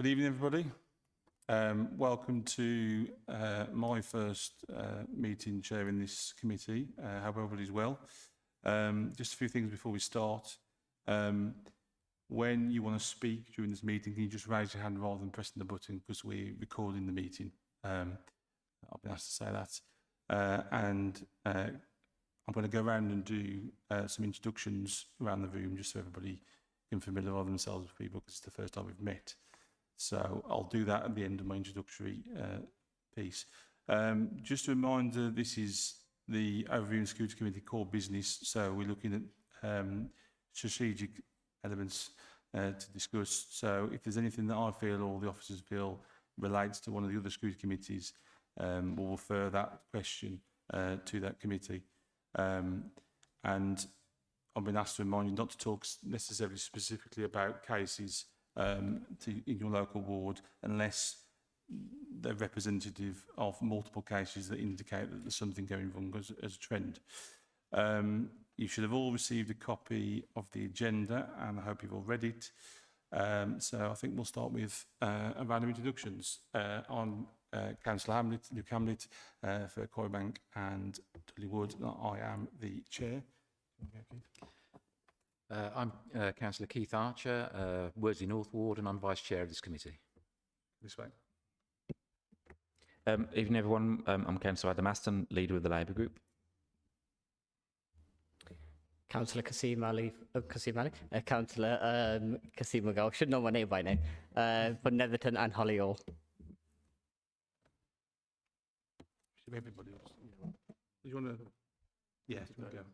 Good evening, everybody. Welcome to my first meeting chairing this committee. Hope everybody's well. Just a few things before we start. When you want to speak during this meeting, can you just raise your hand rather than pressing the button, because we're recording the meeting. I've been asked to say that. And I'm going to go around and do some introductions around the room, just so everybody can familiarise themselves with people, because it's the first time we've met. So I'll do that at the end of my introductory piece. Just a reminder, this is the Overview and Security Committee core business. So we're looking at strategic elements to discuss. So if there's anything that I feel or the officers feel relates to one of the other security committees, we'll refer that question to that committee. And I've been asked to remind you not to talk necessarily specifically about cases in your local ward unless they're representative of multiple cases that indicate that there's something going wrong as a trend. You should have all received a copy of the agenda, and I hope you've all read it. So I think we'll start with a round of introductions. I'm Councillor Luke Hamlet for Coybank and Dudley Wood. I am the chair. I'm Councillor Keith Archer, Worsley North Ward, and I'm Vice Chair of this committee. This way. Evening everyone, I'm Councillor Adam Aston, Leader of the Labour Group. Councillor Kasim Ali, Councillor Kasim Magal, should know my name by now, for Netherton and Hollyoll. Everybody else. Do you want to? Yeah, you want to go?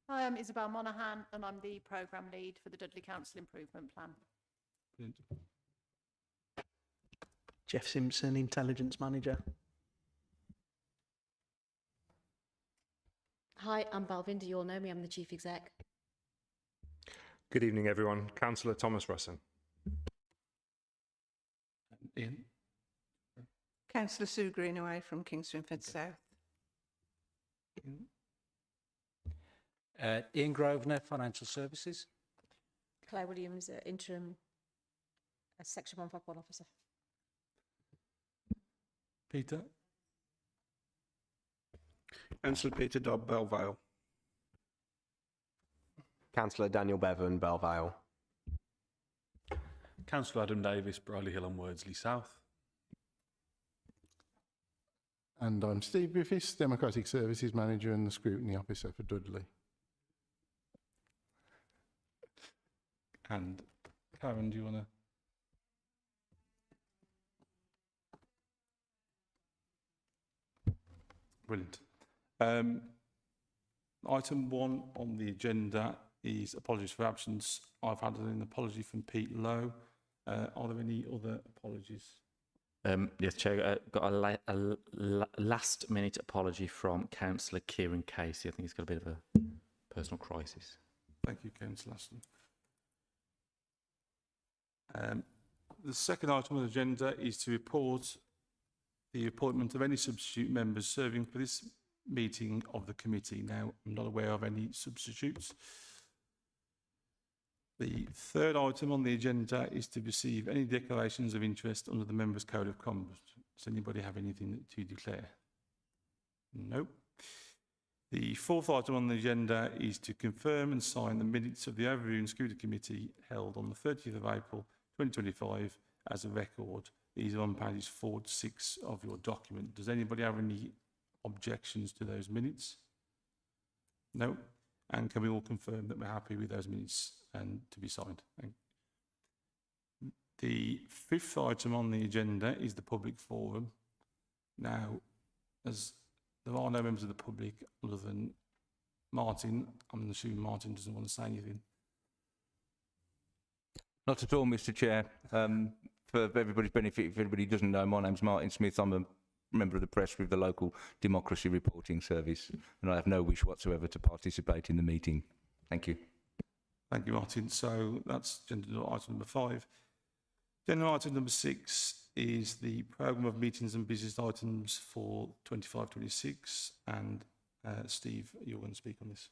Hi, I'm Isabel Monaghan, and I'm the Programme Lead for the Dudley Council Improvement Plan. Brilliant. Jeff Simpson, Intelligence Manager. Hi, I'm Balvinda. You all know me. I'm the Chief Exec. Good evening, everyone. Councillor Thomas Russon. Ian. Councillor Sue Greenaway from Kingston Fed South. Ian Grosvenor, Financial Services. Claire Williams, Interim Section 151 Officer. Peter. Councillor Peter Dobb, Belvale. Councillor Daniel Bevan, Belvale. Councillor Adam Davis, Brierley Hill and Wordsley South. And I'm Steve Griffiths, Democratic Services Manager and the Scrutiny Officer for Dudley. And Karen, do you want to? Brilliant. Item 1 on the agenda is apologies for absence. I've had an apology from Pete Lowe. Are there any other apologies? Yes, Chair, got a last-minute apology from Councillor Kieran Casey. I think he's got a bit of a personal crisis. Thank you, Councillor Aston. The second item on the agenda is to report the appointment of any substitute members serving for this meeting of the committee. Now, I'm not aware of any substitutes. The third item on the agenda is to receive any declarations of interest under the Members' Code of Conduct. Does anybody have anything to declare? No. The fourth item on the agenda is to confirm and sign the minutes of the Overview and Security Committee held on the 30th of April 2025 as a record. These are on pages 4 to 6 of your document. Does anybody have any objections to those minutes? No. And can we all confirm that we're happy with those minutes and to be signed? The fifth item on the agenda is the public forum. Now, as there are no members of the public other than Martin, I'm assuming Martin doesn't want to say anything. Not at all, Mr. Chair. For everybody's benefit, if anybody doesn't know, my name's Martin Smith. I'm a member of the press with the local Democracy Reporting Service, and I have no wish whatsoever to participate in the meeting. Thank you. Thank you, Martin. So that's agenda item number 5. Agenda item number 6 is the programme of meetings and business items for 25-26, and Steve, you're going to speak on this.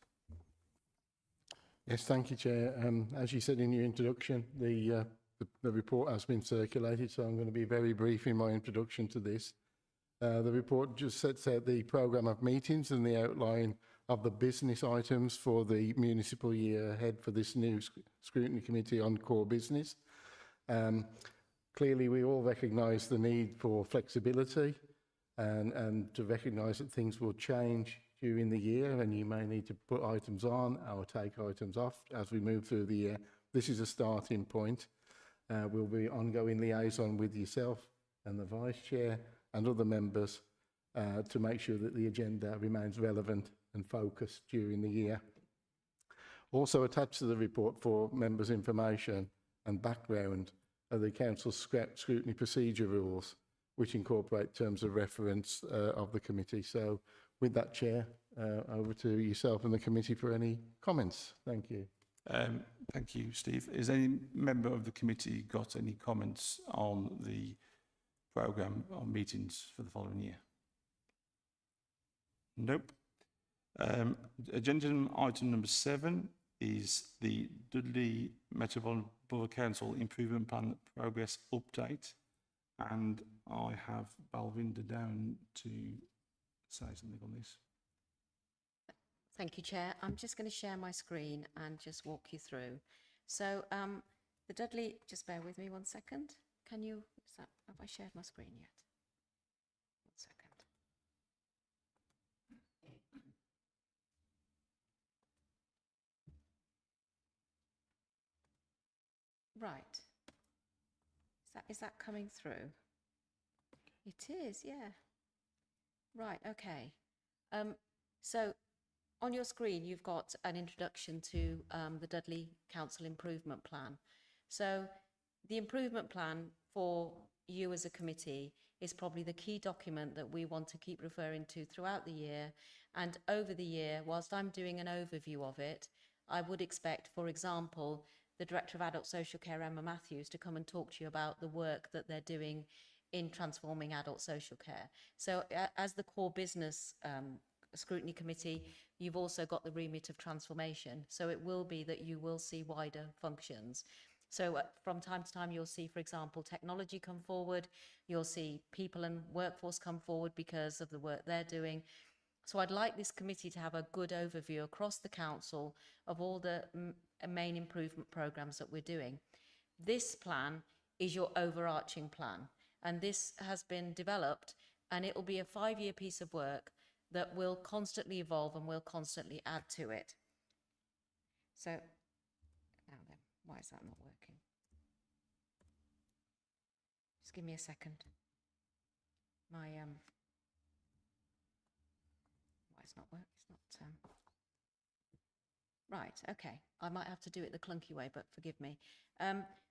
Yes, thank you, Chair. As you said in your introduction, the the report has been circulated, so I'm going to be very brief in my introduction to this. The report just sets out the programme of meetings and the outline of the business items for the municipal year ahead for this new Scrutiny Committee on Core Business. Clearly, we all recognise the need for flexibility and to recognise that things will change during the year, and you may need to put items on or take items off as we move through the year. This is a starting point. We'll be ongoing liaison with yourself and the Vice Chair and other members to make sure that the agenda remains relevant and focused during the year. Also attached to the report for members' information and background are the Council's scrutiny procedure rules, which incorporate terms of reference of the committee. So with that, Chair, over to yourself and the committee for any comments. Thank you. Thank you, Steve. Has any member of the committee got any comments on the programme of meetings for the following year? Nope. Agenda item number 7 is the Dudley Metropolitan Borough Council Improvement Plan Progress Update. And I have Balvinda down to say something on this. Thank you, Chair. I'm just going to share my screen and just walk you through. So the Dudley, just bear with me 1 second. Can you, have I shared my screen yet? 1 second. Right. Is that coming through? It is, yeah. Right, okay. So on your screen, you've got an introduction to the Dudley Council Improvement Plan. So the improvement plan for you as a committee is probably the key document that we want to keep referring to throughout the year. And over the year, whilst I'm doing an overview of it, I would expect, for example, the Director of Adult Social Care, Emma Matthews, to come and talk to you about the work that they're doing in transforming adult social care. So as the core business scrutiny committee, you've also got the remit of transformation. So it will be that you will see wider functions. So from time to time, you'll see, for example, technology come forward. You'll see people and workforce come forward because of the work they're doing. So I'd like this committee to have a good overview across the council of all the main improvement programmes that we're doing. This plan is your overarching plan, and this has been developed, and it will be a 5-year piece of work that will constantly evolve and will constantly add to it. So, now then, why is that not working? Just give me a second. My why it's not working? It's not. Right. Okay. I might have to do it the clunky way, but forgive me.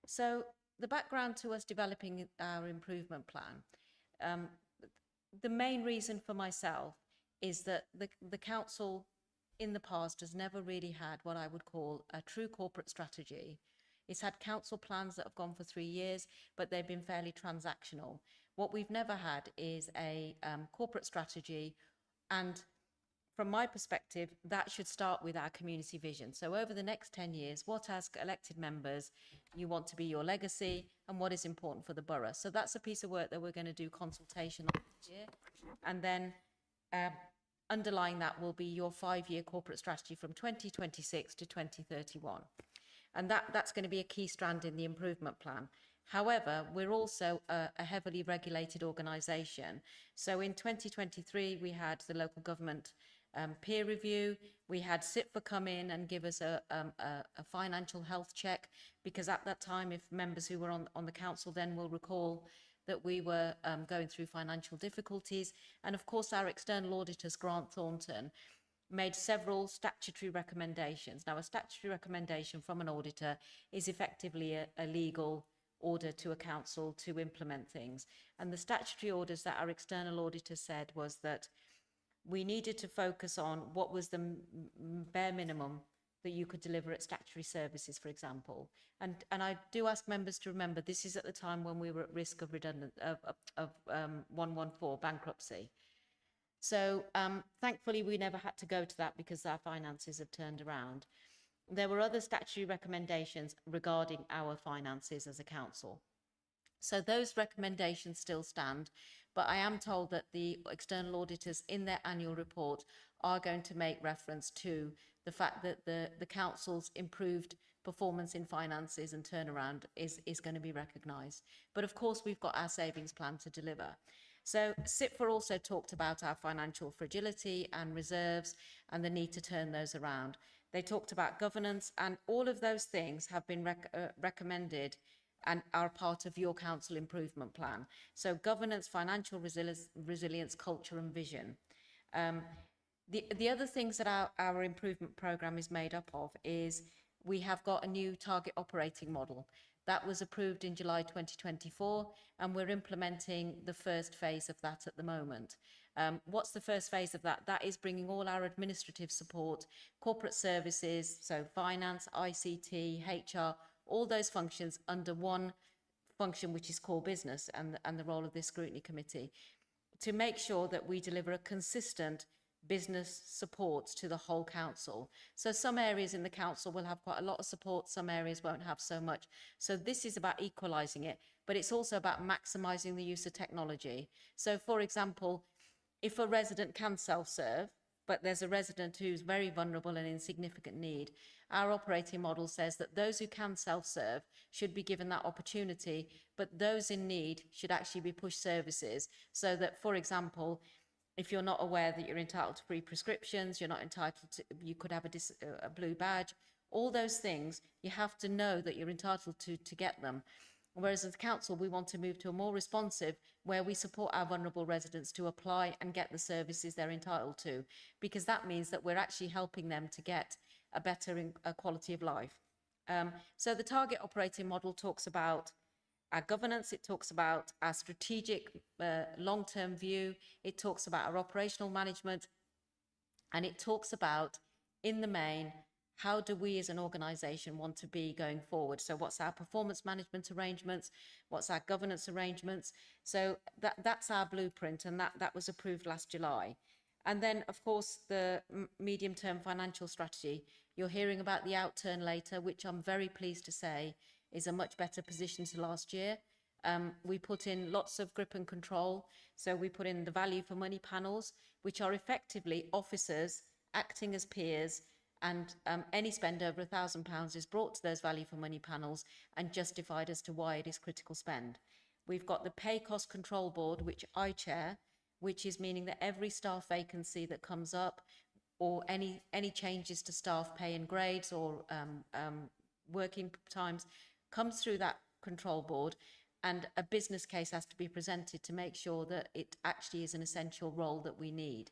So the background to us developing our improvement plan. The main reason for myself is that the council in the past has never really had what I would call a true corporate strategy. It's had council plans that have gone for 3 years, but they've been fairly transactional. What we've never had is a corporate strategy, and from my perspective, that should start with our community vision. So over the next 10 years, what as elected members you want to be your legacy and what is important for the borough. So that's a piece of work that we're going to do consultation on this year. And then underlying that will be your 5-year corporate strategy from 2026 to 2031. And that's going to be a key strand in the improvement plan. However, we're also a heavily regulated organisation. So in 2023, we had the local government peer review. We had SITFA come in and give us a financial health check, because at that time, if members who were on the council then will recall, that we were going through financial difficulties. And of course, our external auditors, Grant Thornton, made several statutory recommendations. Now, a statutory recommendation from an auditor is effectively a legal order to a council to implement things. And the statutory orders that our external auditor said was that we needed to focus on what was the bare minimum that you could deliver at statutory services, for example. And I do ask members to remember, this is at the time when we were at risk of 114 bankruptcy. So thankfully, we never had to go to that because our finances have turned around. there were other statutory recommendations regarding our finances as a council. So those recommendations still stand, but I am told that the external auditors in their annual report are going to make reference to the fact that the council's improved performance in finances and turnaround is going to be recognised. But of course, we've got our savings plan to deliver. So SIPFA also talked about our financial fragility and reserves and the need to turn those around. They talked about governance, and all of those things have been recommended and are part of your council improvement plan. So governance, financial resilience, culture and vision. The other things that our improvement programme is made up of is we have got a new target operating model. That was approved in July 2024, and we're implementing the first phase of that at the moment. What's the first phase of that? That is bringing all our administrative support, corporate services, so finance, ICT, HR, all those functions under one function, which is core business and the role of this scrutiny committee, to make sure that we deliver a consistent business support to the whole council. So some areas in the council will have quite a lot of support, some areas won't have so much. So this is about equalising it, but it's also about maximising the use of technology. So for example, if a resident can self-serve, but there's a resident who's very vulnerable and in significant need, our operating model says that those who can self-serve should be given that opportunity, but those in need should actually be pushed services so that, for example, if you're not aware that you're entitled to free prescriptions, you're not entitled to, you could have a blue badge, all those things, you have to know that you're entitled to get them. Whereas as a council, we want to move to a more responsive, where we support our vulnerable residents to apply and get the services they're entitled to, because that means that we're actually helping them to get a better quality of life. So the target operating model talks about our governance, it talks about our strategic long-term view, it talks about our operational management, and it talks about, in the main, how do we as an organisation want to be going forward? So what's our performance management arrangements? What's our governance arrangements? So that's our blueprint, and that was approved last July. And then, of course, the medium-term financial strategy. You're hearing about the outturn later, which I'm very pleased to say is a much better position to last year. We put in lots of grip and control. So we put in the value for money panels, which are effectively officers acting as peers, and any spend over £1,000 is brought to those value for money panels and justified as to why it is critical spend. We've got the pay cost control board, which I chair, which is meaning that every staff vacancy that comes up, or any changes to staff pay and grades or working times, comes through that control board, and a business case has to be presented to make sure that it actually is an essential role that we need.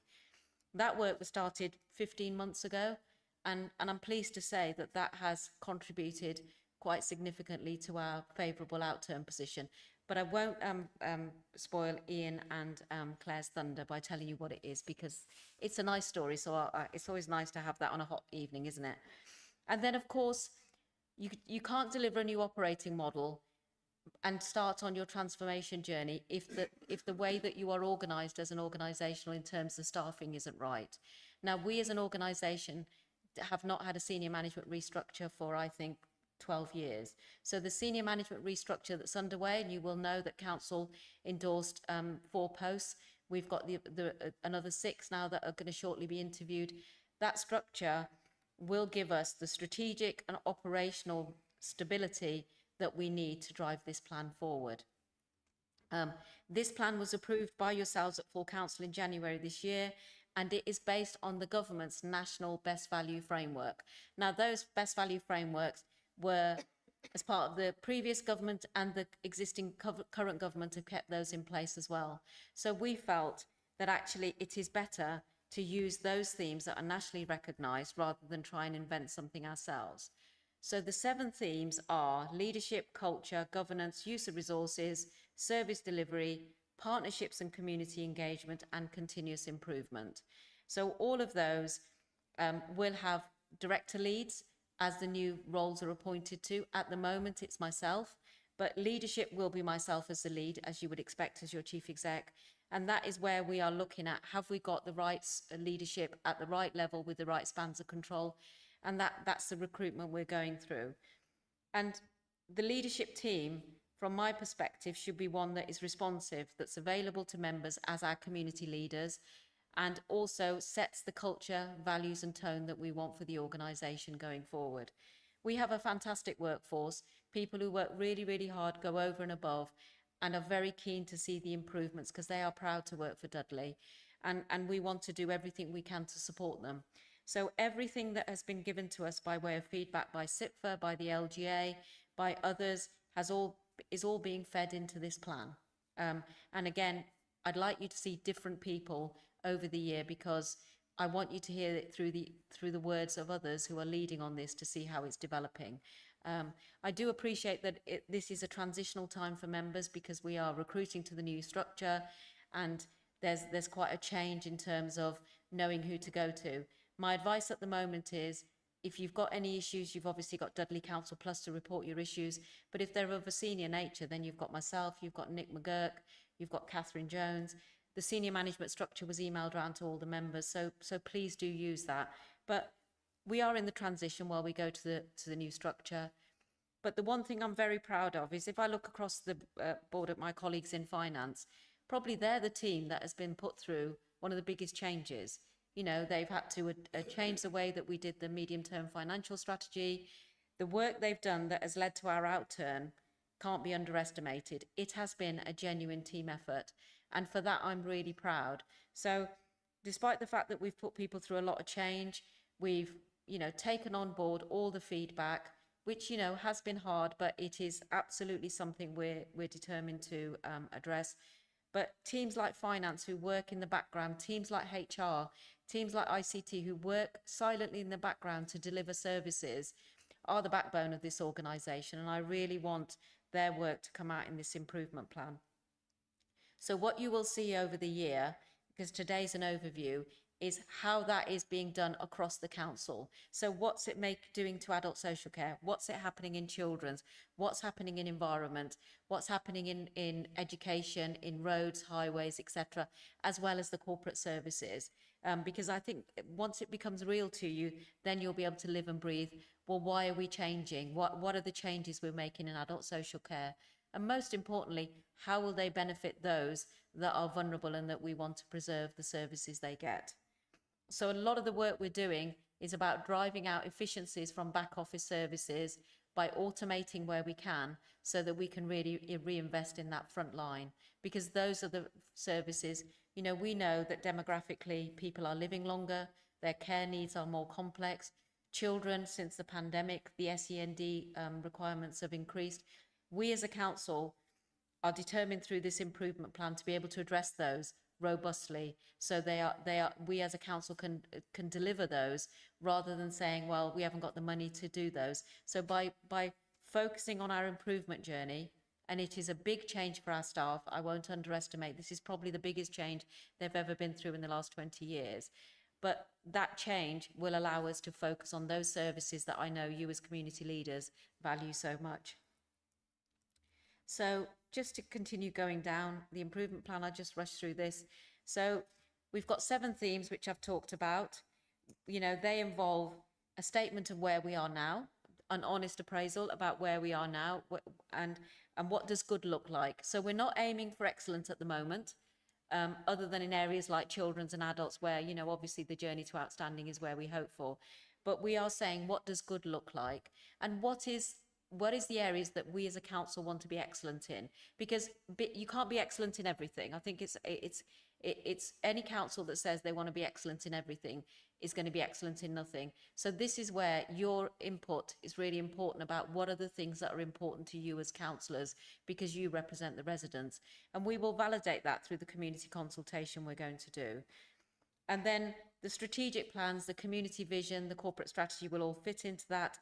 That work was started 15 months ago, and I'm pleased to say that that has contributed quite significantly to our favourable outturn position. But I won't spoil Ian and Claire's thunder by telling you what it is, because it's a nice story, so it's always nice to have that on a hot evening, isn't it? And then, of course, you can't deliver a new operating model and start on your transformation journey if the way that you are organised as an organisation in terms of staffing isn't right. Now, we as an organisation have not had a senior management restructure for, I think, 12 years. So the senior management restructure that's underway, and you will know that council endorsed 4 posts. We've got another 6 now that are going to shortly be interviewed. That structure will give us the strategic and operational stability that we need to drive this plan forward. This plan was approved by yourselves at full council in January this year, and it is based on the government's national best value framework. Now, those best value frameworks were as part of the previous government, and the existing current government have kept those in place as well. So we felt that actually it is better to use those themes that are nationally recognised rather than try and invent something ourselves. So the 7 themes are leadership, culture, governance, use of resources, service delivery, partnerships and community engagement, and continuous improvement. So all of those will have director leads as the new roles are appointed to. At the moment, it's myself, but leadership will be myself as the lead, as you would expect as your chief exec. And that is where we are looking at, have we got the right leadership at the right level with the right spans of control? And that's the recruitment we're going through. And the leadership team, from my perspective, should be one that is responsive, that's available to members as our community leaders, and also sets the culture, values and tone that we want for the organisation going forward. We have a fantastic workforce, people who work really, really hard, go over and above, and are very keen to see the improvements because they are proud to work for Dudley. And we want to do everything we can to support them. So everything that has been given to us by way of feedback by SIPFA, by the LGA, by others, is all being fed into this plan. And again, I'd like you to see different people over the year, because I want you to hear it through the words of others who are leading on this to see how it's developing. I do appreciate that this is a transitional time for members, because we are recruiting to the new structure, and there's quite a change in terms of knowing who to go to. My advice at the moment is, if you've got any issues, you've obviously got Dudley Council Plus to report your issues, but if they're of a senior nature, then you've got myself, you've got Nick McGurk, you've got Catherine Jones. The senior management structure was emailed around to all the members, so please do use that. But we are in the transition while we go to the new structure. But the one thing I'm very proud of is, if I look across the board at my colleagues in finance, probably they're the team that has been put through one of the biggest changes. You know, they've had to change the way that we did the medium-term financial strategy. The work they've done that has led to our outturn can't be underestimated. It has been a genuine team effort. And for that, I'm really proud. So despite the fact that we've put people through a lot of change, we've, taken on board all the feedback, which, has been hard, but it is absolutely something we're determined to address. But teams like finance who work in the background, teams like HR, teams like ICT who work silently in the background to deliver services are the backbone of this organisation. And I really want their work to come out in this improvement plan. So what you will see over the year, because today's an overview, is how that is being done across the council. So what's it doing to adult social care? What's it happening in children's? What's happening in environment? What's happening in education, in roads, highways, etc., as well as the corporate services? Because I think once it becomes real to you, then you'll be able to live and breathe. Well, why are we changing? What are the changes we're making in adult social care? And most importantly, how will they benefit those that are vulnerable and that we want to preserve the services they get? So a lot of the work we're doing is about driving out efficiencies from back office services by automating where we can, so that we can really reinvest in that front line, because those are the services, we know that demographically people are living longer, their care needs are more complex. Children, since the pandemic, the SEND requirements have increased. We as a council are determined through this improvement plan to be able to address those robustly, so we as a council can deliver those, rather than saying, well, we haven't got the money to do those. So by focusing on our improvement journey, and it is a big change for our staff, I won't underestimate, this is probably the biggest change they've ever been through in the last 20 years. But that change will allow us to focus on those services that I know you as community leaders value so much. So just to continue going down the improvement plan, I'll just rush through this. So we've got 7 themes which I've talked about. They involve a statement of where we are now, an honest appraisal about where we are now, and what does good look like. So we're not aiming for excellence at the moment, other than in areas like children's and adults, where, obviously the journey to outstanding is where we hope for. But we are saying, what does good look like? And what is the areas that we as a council want to be excellent in? Because you can't be excellent in everything. I think it's any council that says they want to be excellent in everything is going to be excellent in nothing. So this is where your input is really important, about what are the things that are important to you as councillors, because you represent the residents. And we will validate that through the community consultation we're going to do. And then the strategic plans, the community vision, the corporate strategy will all fit into that.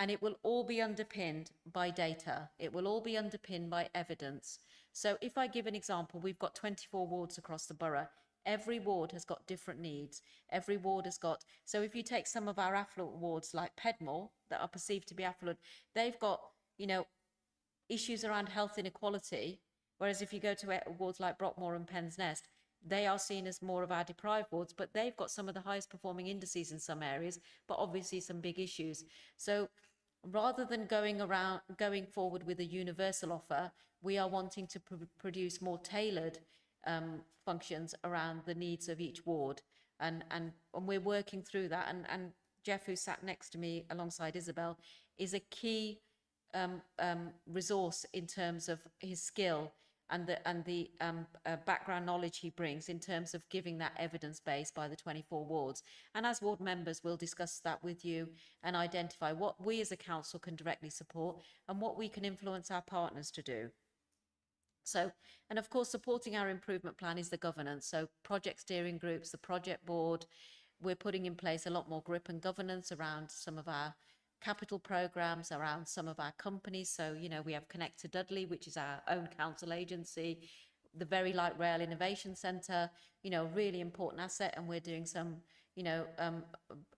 And it will all be underpinned by data. It will all be underpinned by evidence. So if I give an example, we've got 24 wards across the borough. Every ward has got different needs. Every ward has got, so if you take some of our affluent wards like Pedmore, that are perceived to be affluent, they've got, issues around health inequality. Whereas if you go to wards like Brockmore and Penn's Nest, they are seen as more of our deprived wards, but they've got some of the highest performing indices in some areas, but obviously some big issues. So rather than going forward with a universal offer, we are wanting to produce more tailored functions around the needs of each ward. And we're working through that. And Jeff, who sat next to me alongside Isabel, is a key resource in terms of his skill and the background knowledge he brings in terms of giving that evidence base by the 24 wards. And as ward members, we'll discuss that with you and identify what we as a council can directly support and what we can influence our partners to do. So, and of course, supporting our improvement plan is the governance. So project steering groups, the project board, we're putting in place a lot more grip and governance around some of our capital programs, around some of our companies. So, you know, we have Connect to Dudley, which is our own council agency, the Very Light Rail Innovation Centre, you know, really important asset. And we're doing some, you know,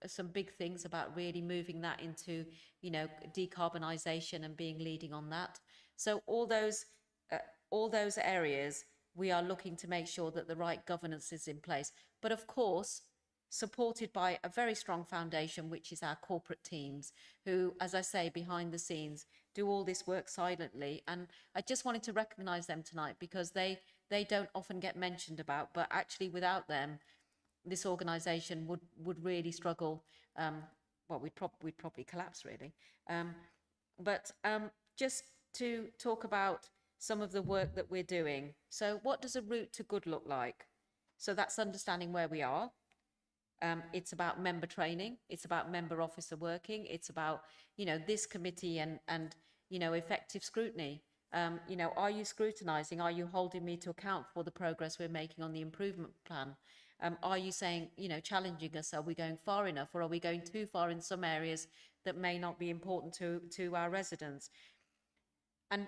some big things about really moving that into, you know, decarbonisation and being leading on that. So all those areas, we are looking to make sure that the right governance is in place. But of course, supported by a very strong foundation, which is our corporate teams, who, as I say, behind the scenes, do all this work silently. And I just wanted to recognise them tonight because they don't often get mentioned about, but actually without them, this organisation would really struggle. Well, we'd probably collapse, really. But just to talk about some of the work that we're doing. So what does a route to good look like? So that's understanding where we are. It's about member training. It's about member officer working. It's about, you know, this committee and you know, effective scrutiny. You know, are you scrutinising? Are you holding me to account for the progress we're making on the improvement plan? Are you saying, you know, challenging us? Are we going far enough, or are we going too far in some areas that may not be important to our residents? And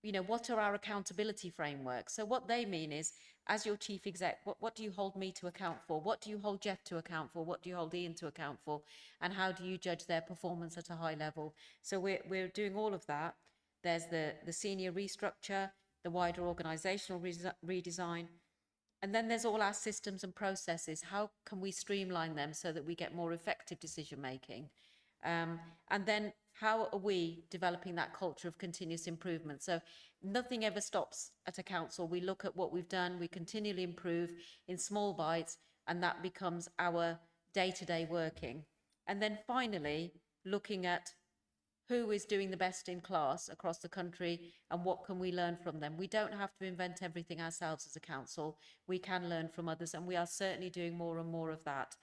you know, what are our accountability frameworks? So what they mean is, as your chief exec, what do you hold me to account for? What do you hold Jeff to account for? What do you hold Ian to account for? And how do you judge their performance at a high level? So we're doing all of that. There's the senior restructure, the wider organisational redesign, and then there's all our systems and processes. How can we streamline them so that we get more effective decision making? And then how are we developing that culture of continuous improvement? So nothing ever stops at a council. We look at what we've done, we continually improve in small bites, and that becomes our day-to-day working. And then finally, looking at who is doing the best in class across the country and what can we learn from them. We don't have to invent everything ourselves as a council. We can learn from others, and we are certainly doing more and more of that.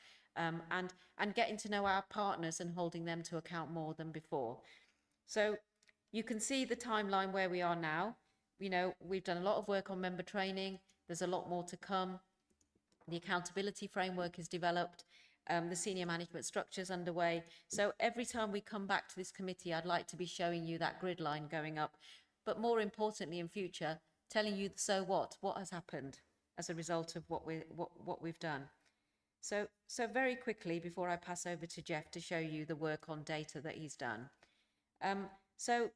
And getting to know our partners and holding them to account more than before. So you can see the timeline where we are now. You know, we've done a lot of work on member training. There's a lot more to come. The accountability framework is developed. The senior management structure is underway. So every time we come back to this committee, I'd like to be showing you that grid line going up. But more importantly, in future, telling you the so what has happened as a result of what we've done. So very quickly, before I pass over to Jeff to show you the work on data that he's done. So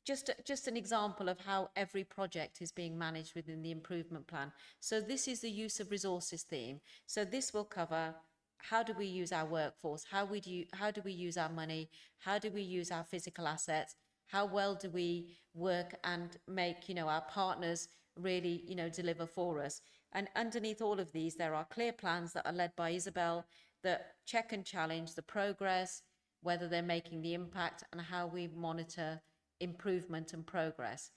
just an example of how every project is being managed within the improvement plan. So this is the use of resources theme. So this will cover how do we use our workforce, how do we use our money, how do we use our physical assets, how well do we work and make, you know, our partners really, you know, deliver for us. And underneath all of these, there are clear plans that are led by Isabel that check and challenge the progress, whether they're making the impact, and how we monitor improvement and progress.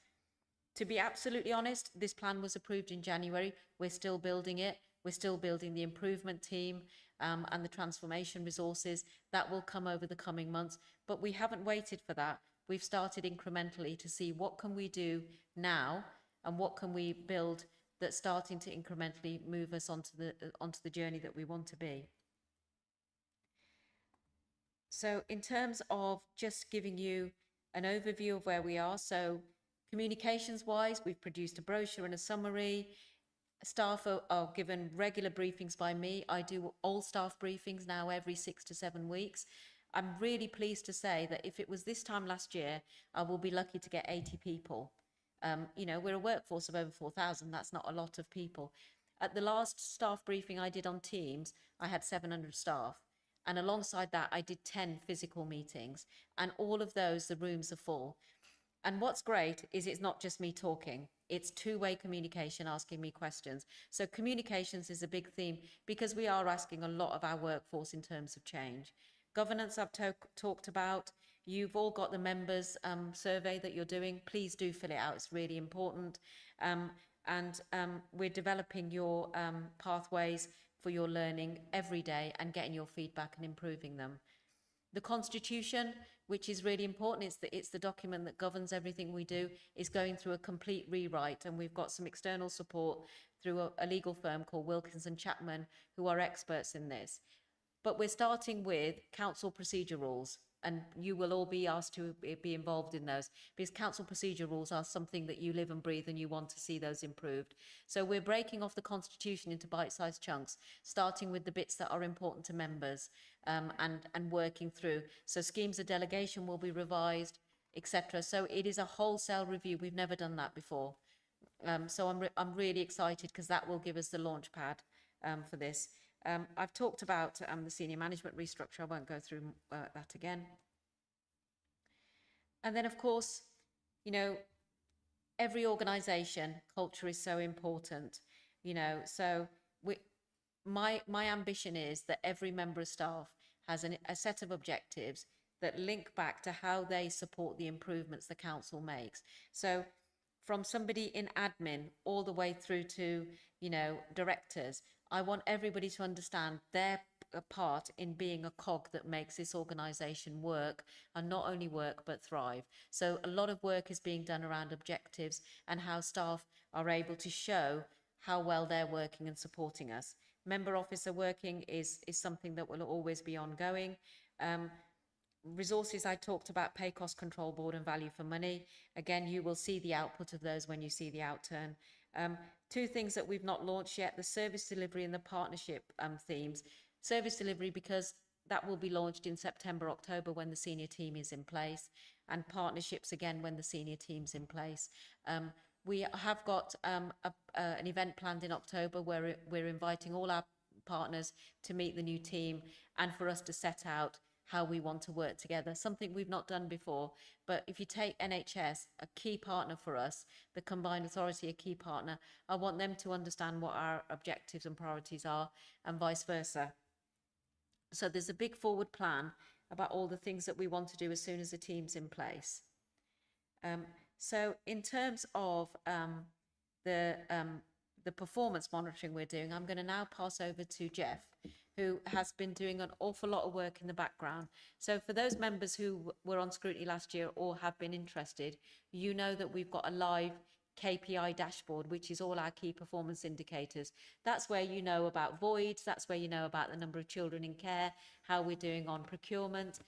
To be absolutely honest, this plan was approved in January. We're still building it. We're still building the improvement team and the transformation resources. That will come over the coming months, but we haven't waited for that. We've started incrementally to see what can we do now and what can we build that's starting to incrementally move us onto the journey that we want to be. So in terms of just giving you an overview of where we are, so communications wise, we've produced a brochure and a summary. Staff are given regular briefings by me. I do all staff briefings now every 6 to 7 weeks. I'm really pleased to say that if it was this time last year, I will be lucky to get 80 people. You know, we're a workforce of over 4,000. That's not a lot of people. At the last staff briefing I did on Teams, I had 700 staff. And alongside that, I did 10 physical meetings. And all of those, the rooms are full. And what's great is it's not just me talking. It's two-way communication, asking me questions. So communications is a big theme because we are asking a lot of our workforce in terms of change. Governance I've talked about. You've all got the members survey that you're doing. Please do fill it out. It's really important. We're developing your pathways for your learning every day and getting your feedback and improving them. The Constitution, which is really important, it's the document that governs everything we do, is going through a complete rewrite, and we've got some external support through a legal firm called Wilkinson Chapman, who are experts in this. But we're starting with council procedure rules, and you will all be asked to be involved in those, because council procedure rules are something that you live and breathe and you want to see those improved. So we're breaking off the Constitution into bite-sized chunks, starting with the bits that are important to members, and working through. So schemes of delegation will be revised, etc. So it is a wholesale review. We've never done that before. So I'm really excited because that will give us the launch pad for this. I've talked about the senior management restructure. I won't go through that again. And then, of course, you know, every organisation, culture is so important, you know, so my ambition is that every member of staff has a set of objectives that link back to how they support the improvements the council makes. So from somebody in admin all the way through to, you know, directors, I want everybody to understand their part in being a cog that makes this organisation work, and not only work but thrive. So a lot of work is being done around objectives and how staff are able to show how well they're working and supporting us. Member officer working is something that will always be ongoing. Resources I talked about, pay cost control board and value for money. Again, you will see the output of those when you see the outturn. Two things that we've not launched yet, the service delivery and the partnership themes. Service delivery, because that will be launched in September, October when the senior team is in place, and partnerships again when the senior team's in place. We have got an event planned in October where we're inviting all our partners to meet the new team and for us to set out how we want to work together, something we've not done before. But if you take NHS, a key partner for us, the combined authority, a key partner, I want them to understand what our objectives and priorities are, and vice versa. So there's a big forward plan about all the things that we want to do as soon as the team's in place. So in terms of the performance monitoring we're doing, I'm going to now pass over to Jeff, who has been doing an awful lot of work in the background. So for those members who were on Scrutiny last year or have been interested, you know that we've got a live KPI dashboard, which is all our key performance indicators. That's where you know about voids, that's where you know about the number of children in care, how we're doing on procurement.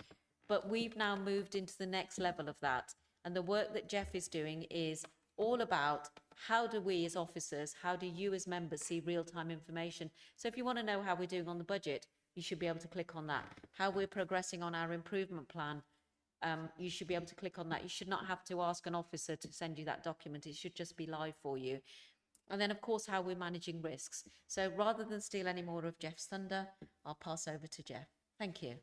But we've now moved into the next level of that. And the work that Jeff is doing is all about how do we as officers, how do you as members see real-time information? So if you want to know how we're doing on the budget, you should be able to click on that. How we're progressing on our improvement plan, you should be able to click on that. You should not have to ask an officer to send you that document. It should just be live for you. And then, of course, how we're managing risks. So rather than steal any more of Jeff's thunder, I'll pass over to Jeff. Thank you.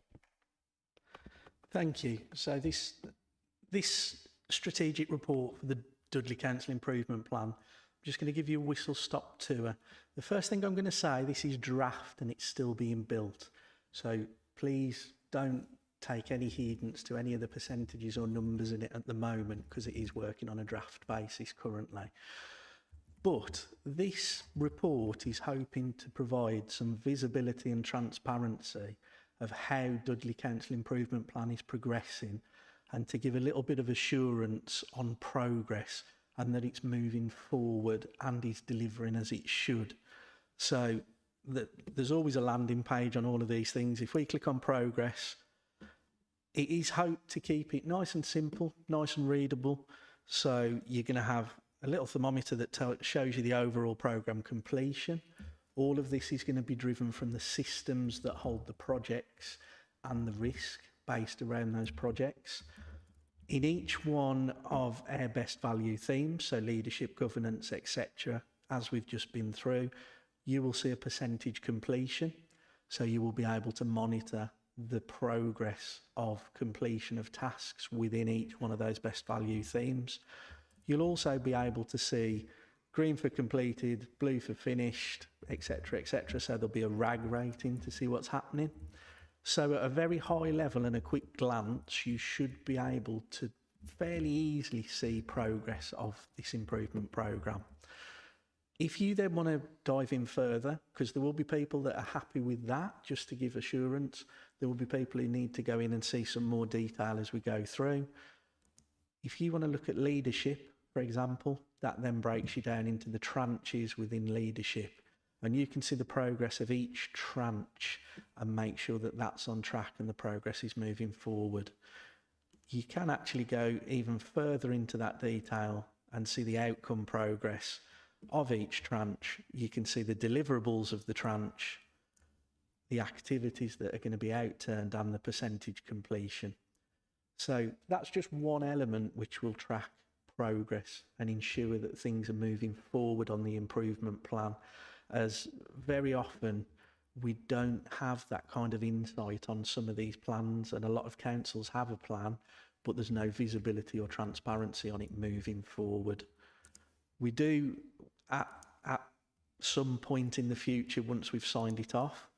Thank you. So this strategic report for the Dudley Council Improvement Plan, I'm just going to give you a whistle-stop tour. The first thing I'm going to say, this is draft and it's still being built. So please don't take any heedance to any of the percentages or numbers in it at the moment, because it is working on a draft basis currently. But this report is hoping to provide some visibility and transparency of how Dudley Council Improvement Plan is progressing, and to give a little bit of assurance on progress and that it's moving forward and is delivering as it should. So there's always a landing page on all of these things. If we click on progress, it is hoped to keep it nice and simple, nice and readable. So you're going to have a little thermometer that shows you the overall programme completion. All of this is going to be driven from the systems that hold the projects and the risk based around those projects. In each one of our best value themes, so leadership, governance, etc., as we've just been through, you will see a percentage completion. So you will be able to monitor the progress of completion of tasks within each one of those best value themes. You'll also be able to see green for completed, blue for finished, etc., etc. So there'll be a RAG rating to see what's happening. So at a very high level and a quick glance, you should be able to fairly easily see progress of this improvement programme. If you then want to dive in further, because there will be people that are happy with that, just to give assurance, there will be people who need to go in and see some more detail as we go through. If you want to look at leadership, for example, that then breaks you down into the tranches within leadership. And you can see the progress of each tranche and make sure that that's on track and the progress is moving forward. You can actually go even further into that detail and see the outcome progress of each tranche. You can see the deliverables of the tranche, the activities that are going to be outturned and the percentage completion. So that's just one element which will track progress and ensure that things are moving forward on the improvement plan, as very often we don't have that kind of insight on some of these plans, and a lot of councils have a plan but there's no visibility or transparency on it moving forward. We do at some point in the future, once we've signed it off,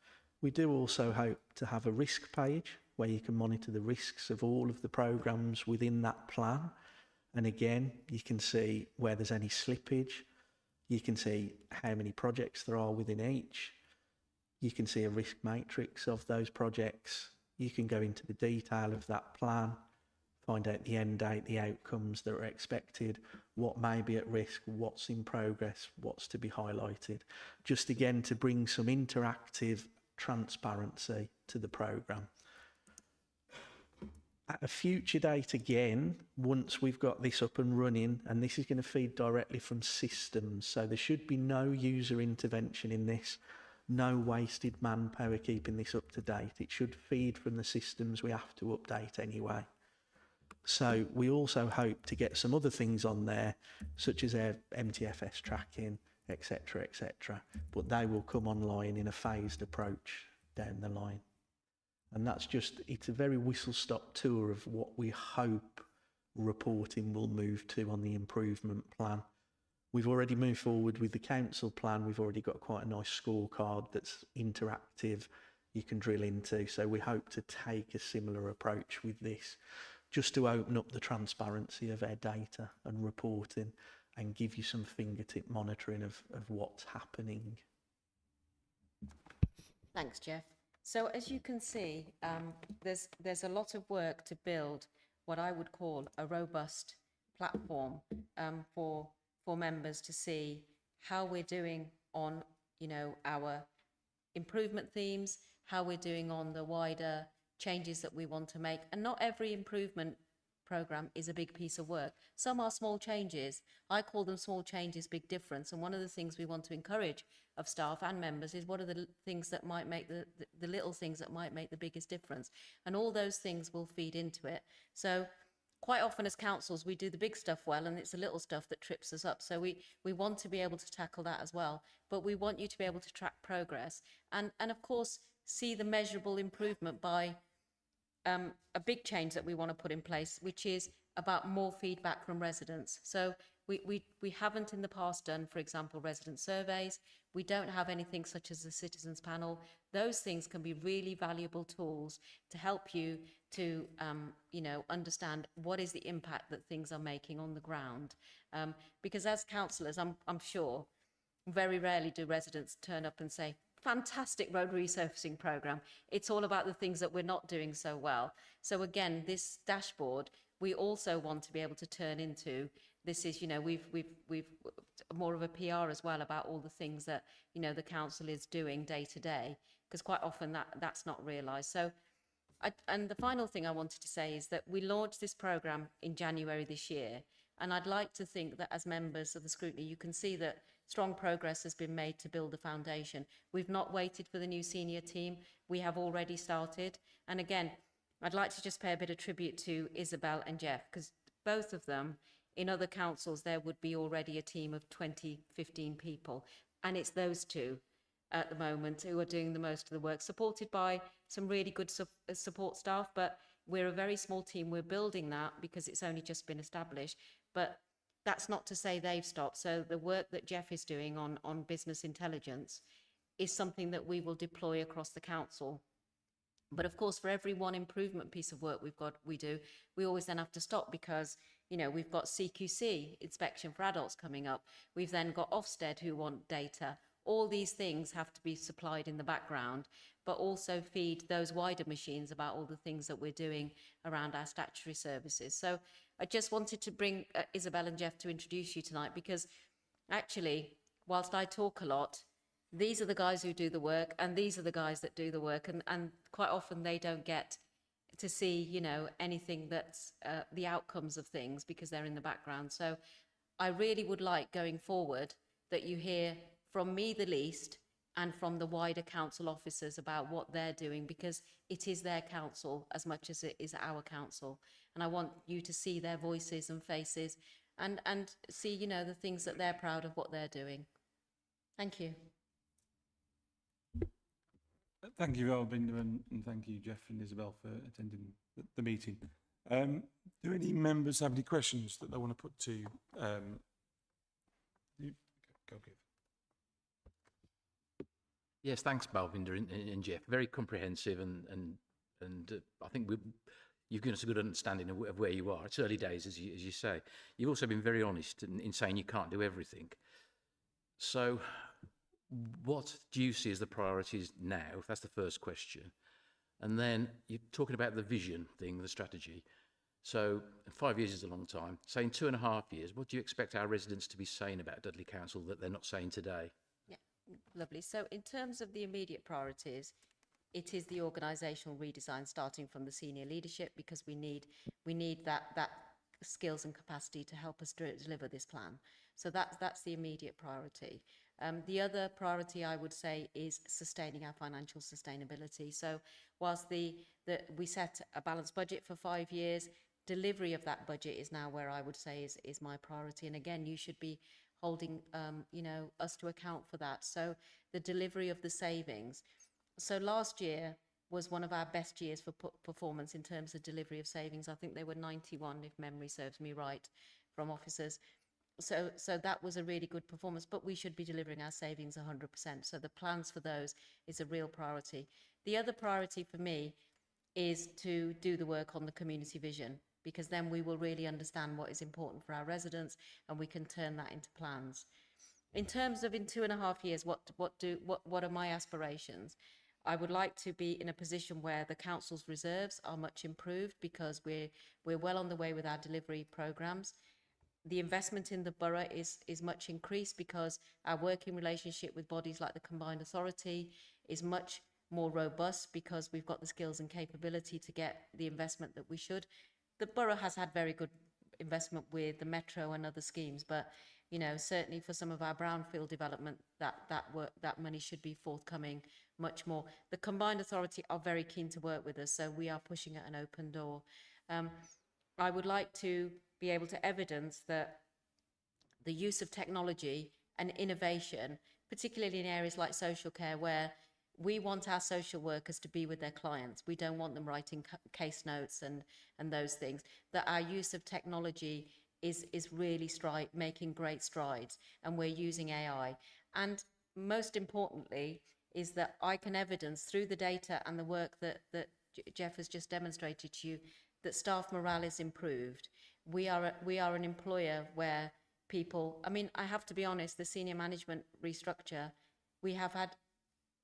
we do also hope to have a risk page where you can monitor the risks of all of the programmes within that plan. And again, you can see where there's any slippage. You can see how many projects there are within each. You can see a risk matrix of those projects. You can go into the detail of that plan, find out the end date, the outcomes that are expected, what may be at risk, what's in progress, what's to be highlighted. Just again to bring some interactive transparency to the programme. At a future date again, once we've got this up and running, and this is going to feed directly from systems, so there should be no user intervention in this, no wasted manpower keeping this up to date. It should feed from the systems we have to update anyway. So we also hope to get some other things on there, such as our MTFS tracking, etc., etc. But they will come online in a phased approach down the line. And that's just, it's a very whistle-stop tour of what we hope reporting will move to on the improvement plan. We've already moved forward with the council plan. We've already got quite a nice scorecard that's interactive you can drill into. So we hope to take a similar approach with this, just to open up the transparency of our data and reporting and give you some fingertip monitoring of what's happening. Thanks, Jeff. So as you can see, there's a lot of work to build what I would call a robust platform for members to see how we're doing on, you know, our improvement themes, how we're doing on the wider changes that we want to make. And not every improvement program is a big piece of work. Some are small changes. I call them small changes, big difference. And one of the things we want to encourage of staff and members is what are the things that might make the little things that might make the biggest difference. And all those things will feed into it. So quite often as councils, we do the big stuff well, and it's the little stuff that trips us up. So we want to be able to tackle that as well. But we want you to be able to track progress and of course, see the measurable improvement by a big change that we want to put in place, which is about more feedback from residents. So we haven't in the past done, for example, resident surveys. We don't have anything such as the citizens panel. Those things can be really valuable tools to help you to, you know, understand what is the impact that things are making on the ground. Because as councillors, I'm sure, very rarely do residents turn up and say, fantastic road resurfacing programme. It's all about the things that we're not doing so well. So again, this dashboard, we also want to be able to turn into, this is, you know, we've more of a PR as well about all the things that, you know, the council is doing day to day, because quite often that's not realised. So, and the final thing I wanted to say is that we launched this programme in January this year, and I'd like to think that as members of the Scrutiny, you can see that strong progress has been made to build the foundation. We've not waited for the new senior team. We have already started. And again, I'd like to just pay a bit of tribute to Isabel and Jeff, because both of them, in other councils, there would be already a team of 20, 15 people. And it's those two at the moment who are doing the most of the work, supported by some really good support staff, but we're a very small team. We're building that because it's only just been established, but that's not to say they've stopped. So the work that Jeff is doing on business intelligence is something that we will deploy across the council. But of course, for every one improvement piece of work we do, we always then have to stop because, you know, we've got CQC, inspection for adults, coming up. We've then got Ofsted who want data. All these things have to be supplied in the background, but also feed those wider machines about all the things that we're doing around our statutory services. So I just wanted to bring Isabel and Jeff to introduce you tonight, because actually, whilst I talk a lot, these are the guys who do the work, and these are the guys that do the work, and quite often they don't get to see, you know, anything that's the outcomes of things because they're in the background. So I really would like, going forward, that you hear from me the least and from the wider council officers about what they're doing, because it is their council as much as it is our council. And I want you to see their voices and faces and see, you know, the things that they're proud of what they're doing. Thank you. Thank you, Albinder, and thank you, Jeff and Isabel, for attending the meeting. Do any members have any questions that they want to put to go give? Yes, thanks, Balvinder and Jeff. Very comprehensive, and I think you've given us a good understanding of where you are. It's early days, as you say. You've also been very honest in saying you can't do everything. So what do you see as the priorities now? If that's the first question. And then you're talking about the vision thing, the strategy. So 5 years is a long time. So in 2.5 years, what do you expect our residents to be saying about Dudley Council that they're not saying today? Yeah, lovely. So in terms of the immediate priorities, it is the organisational redesign, starting from the senior leadership, because we need that skills and capacity to help us deliver this plan. So that's the immediate priority. The other priority, I would say, is sustaining our financial sustainability. So whilst we set a balanced budget for 5 years, delivery of that budget is now where I would say is my priority. And again, you should be holding you know, us to account for that. So the delivery of the savings. So last year was one of our best years for performance in terms of delivery of savings. I think they were 91, if memory serves me right, from officers. So that was a really good performance, but we should be delivering our savings 100%. So the plans for those is a real priority. The other priority for me is to do the work on the community vision, because then we will really understand what is important for our residents and we can turn that into plans. In terms of in 2.5 years, what are my aspirations? I would like to be in a position where the council's reserves are much improved, because we're well on the way with our delivery programmes. The investment in the borough is much increased, because our working relationship with bodies like the Combined Authority is much more robust, because we've got the skills and capability to get the investment that we should. The borough has had very good investment with the metro and other schemes, but you know, certainly for some of our brownfield development, that money should be forthcoming much more. The Combined Authority are very keen to work with us, so we are pushing at an open door. I would like to be able to evidence that the use of technology and innovation, particularly in areas like social care, where we want our social workers to be with their clients. We don't want them writing case notes and those things. That our use of technology is really making great strides, and we're using AI. And most importantly is that I can evidence through the data and the work that Jeff has just demonstrated to you that staff morale is improved. We are an employer where people, I mean, I have to be honest, the senior management restructure, we have had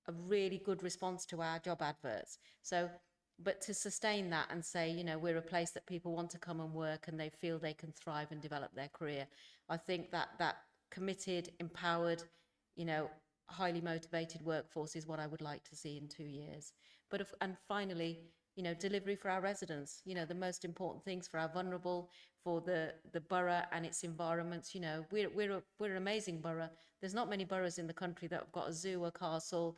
a really good response to our job adverts. So, but to sustain that and say, you know, we're a place that people want to come and work and they feel they can thrive and develop their career, I think that committed, empowered, you know, highly motivated workforce is what I would like to see in 2 years. But and finally, you know, delivery for our residents, you know, the most important things for our vulnerable, for the borough and its environments. You know, we're an amazing borough. There's not many boroughs in the country that have got a zoo, a castle,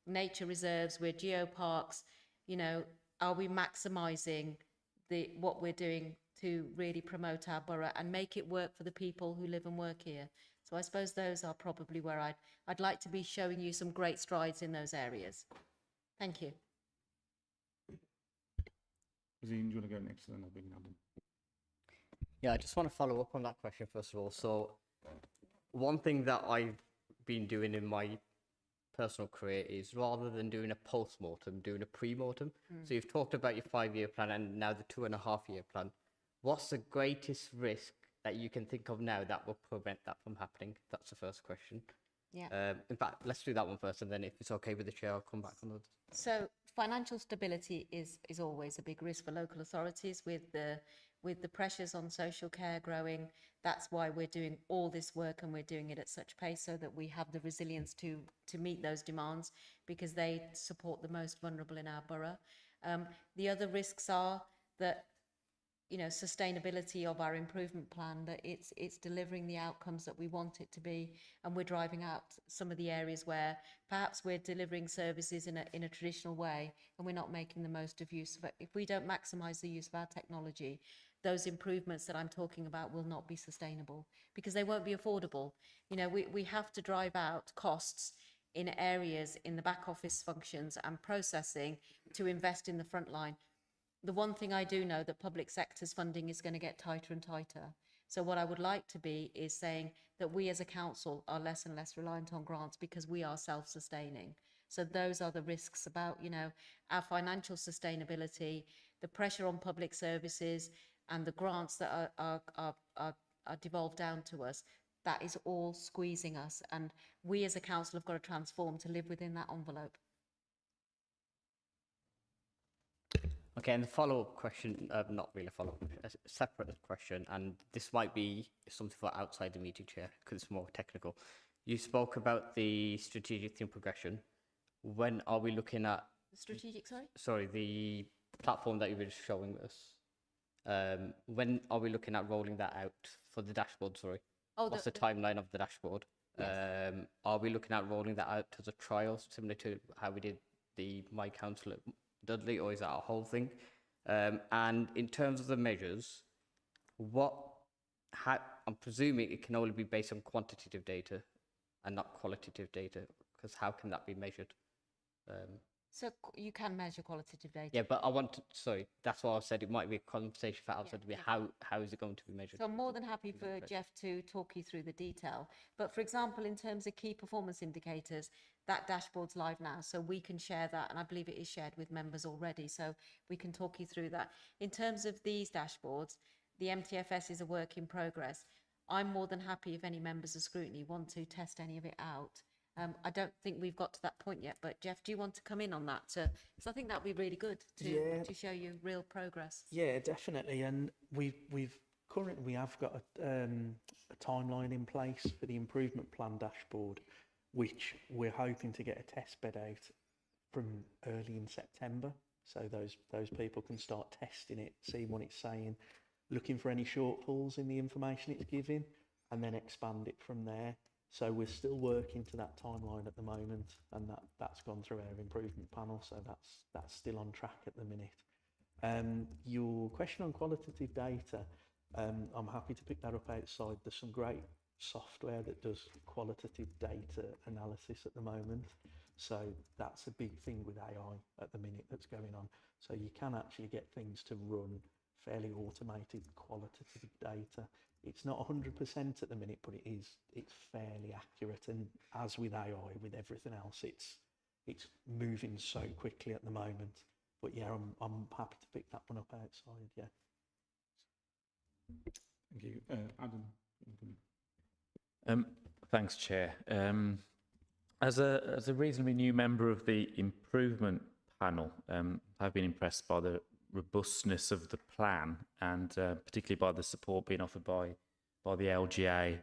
nature reserves, we're geoparks. You know, are we maximising what we're doing to really promote our borough and make it work for the people who live and work here? So I suppose those are probably where I'd like to be showing you some great strides in those areas. Thank you. Zine, do you want to go next? And then I'll bring Adam. Yeah, I just want to follow up on that question first of all. So, one thing that I've been doing in my personal career is rather than doing a post-mortem, doing a pre-mortem. So you've talked about your 5-year plan and now the 2.5-year plan. What's the greatest risk that you can think of now that will prevent that from happening? That's the first question. Yeah. In fact, let's do that one first, and then if it's okay with the chair, I'll come back on those. So financial stability is always a big risk for local authorities with the pressures on social care growing. That's why we're doing all this work, and we're doing it at such pace so that we have the resilience to meet those demands, because they support the most vulnerable in our borough. The other risks are that, you know, sustainability of our improvement plan, that it's delivering the outcomes that we want it to be, and we're driving out some of the areas where perhaps we're delivering services in a traditional way and we're not making the most of use of it. If we don't maximise the use of our technology, those improvements that I'm talking about will not be sustainable because they won't be affordable. You know, we have to drive out costs in areas in the back office functions and processing to invest in the front line. The one thing I do know that public sector's funding is going to get tighter and tighter. So what I would like to be is saying that we as a council are less and less reliant on grants because we are self-sustaining. So those are the risks about, you know, our financial sustainability, the pressure on public services, and the grants that are devolved down to us. That is all squeezing us, and we as a council have got to transform to live within that envelope. Okay, and the follow-up question, not really a follow-up, a separate question, and this might be something for outside the meeting, Chair, because it's more technical. You spoke about the strategic theme progression. When are we looking at... The strategic, sorry? Sorry, the platform that you were showing us. When are we looking at rolling that out for the dashboard, sorry? Oh, what's the timeline of the dashboard? Yes. Are we looking at rolling that out as a trial, similar to how we did the My Council at Dudley, or is that a whole thing? And in terms of the measures, I'm presuming it can only be based on quantitative data and not qualitative data, because how can that be measured? So you can measure qualitative data. Yeah, but sorry, that's why I said it might be a conversation for outside of me. How is it going to be measured? So I'm more than happy for Jeff to talk you through the detail. But for example, in terms of key performance indicators, that dashboard's live now, so we can share that, and I believe it is shared with members already, so we can talk you through that. In terms of these dashboards, the MTFS is a work in progress. I'm more than happy if any members of Scrutiny want to test any of it out. I don't think we've got to that point yet, but Jeff, do you want to come in on that? Because I think that would be really good to show you real progress. Yeah, definitely. And we have got a timeline in place for the improvement plan dashboard, which we're hoping to get a test bed out from early in September. So those people can start testing it, seeing what it's saying, looking for any shortfalls in the information it's giving, and then expand it from there. So we're still working to that timeline at the moment, and that's gone through our improvement panel, so that's still on track at the minute. Your question on qualitative data, I'm happy to pick that up outside. There's some great software that does qualitative data analysis at the moment, so that's a big thing with AI at the minute that's going on. So you can actually get things to run fairly automated qualitative data. It's not 100% at the minute, but it's fairly accurate. And as with AI, with everything else, it's moving so quickly at the moment. But yeah, I'm happy to pick that one up outside. Yeah. Thank you, Adam. Thanks, Chair. As a reasonably new member of the improvement panel, I've been impressed by the robustness of the plan, and particularly by the support being offered by the LGA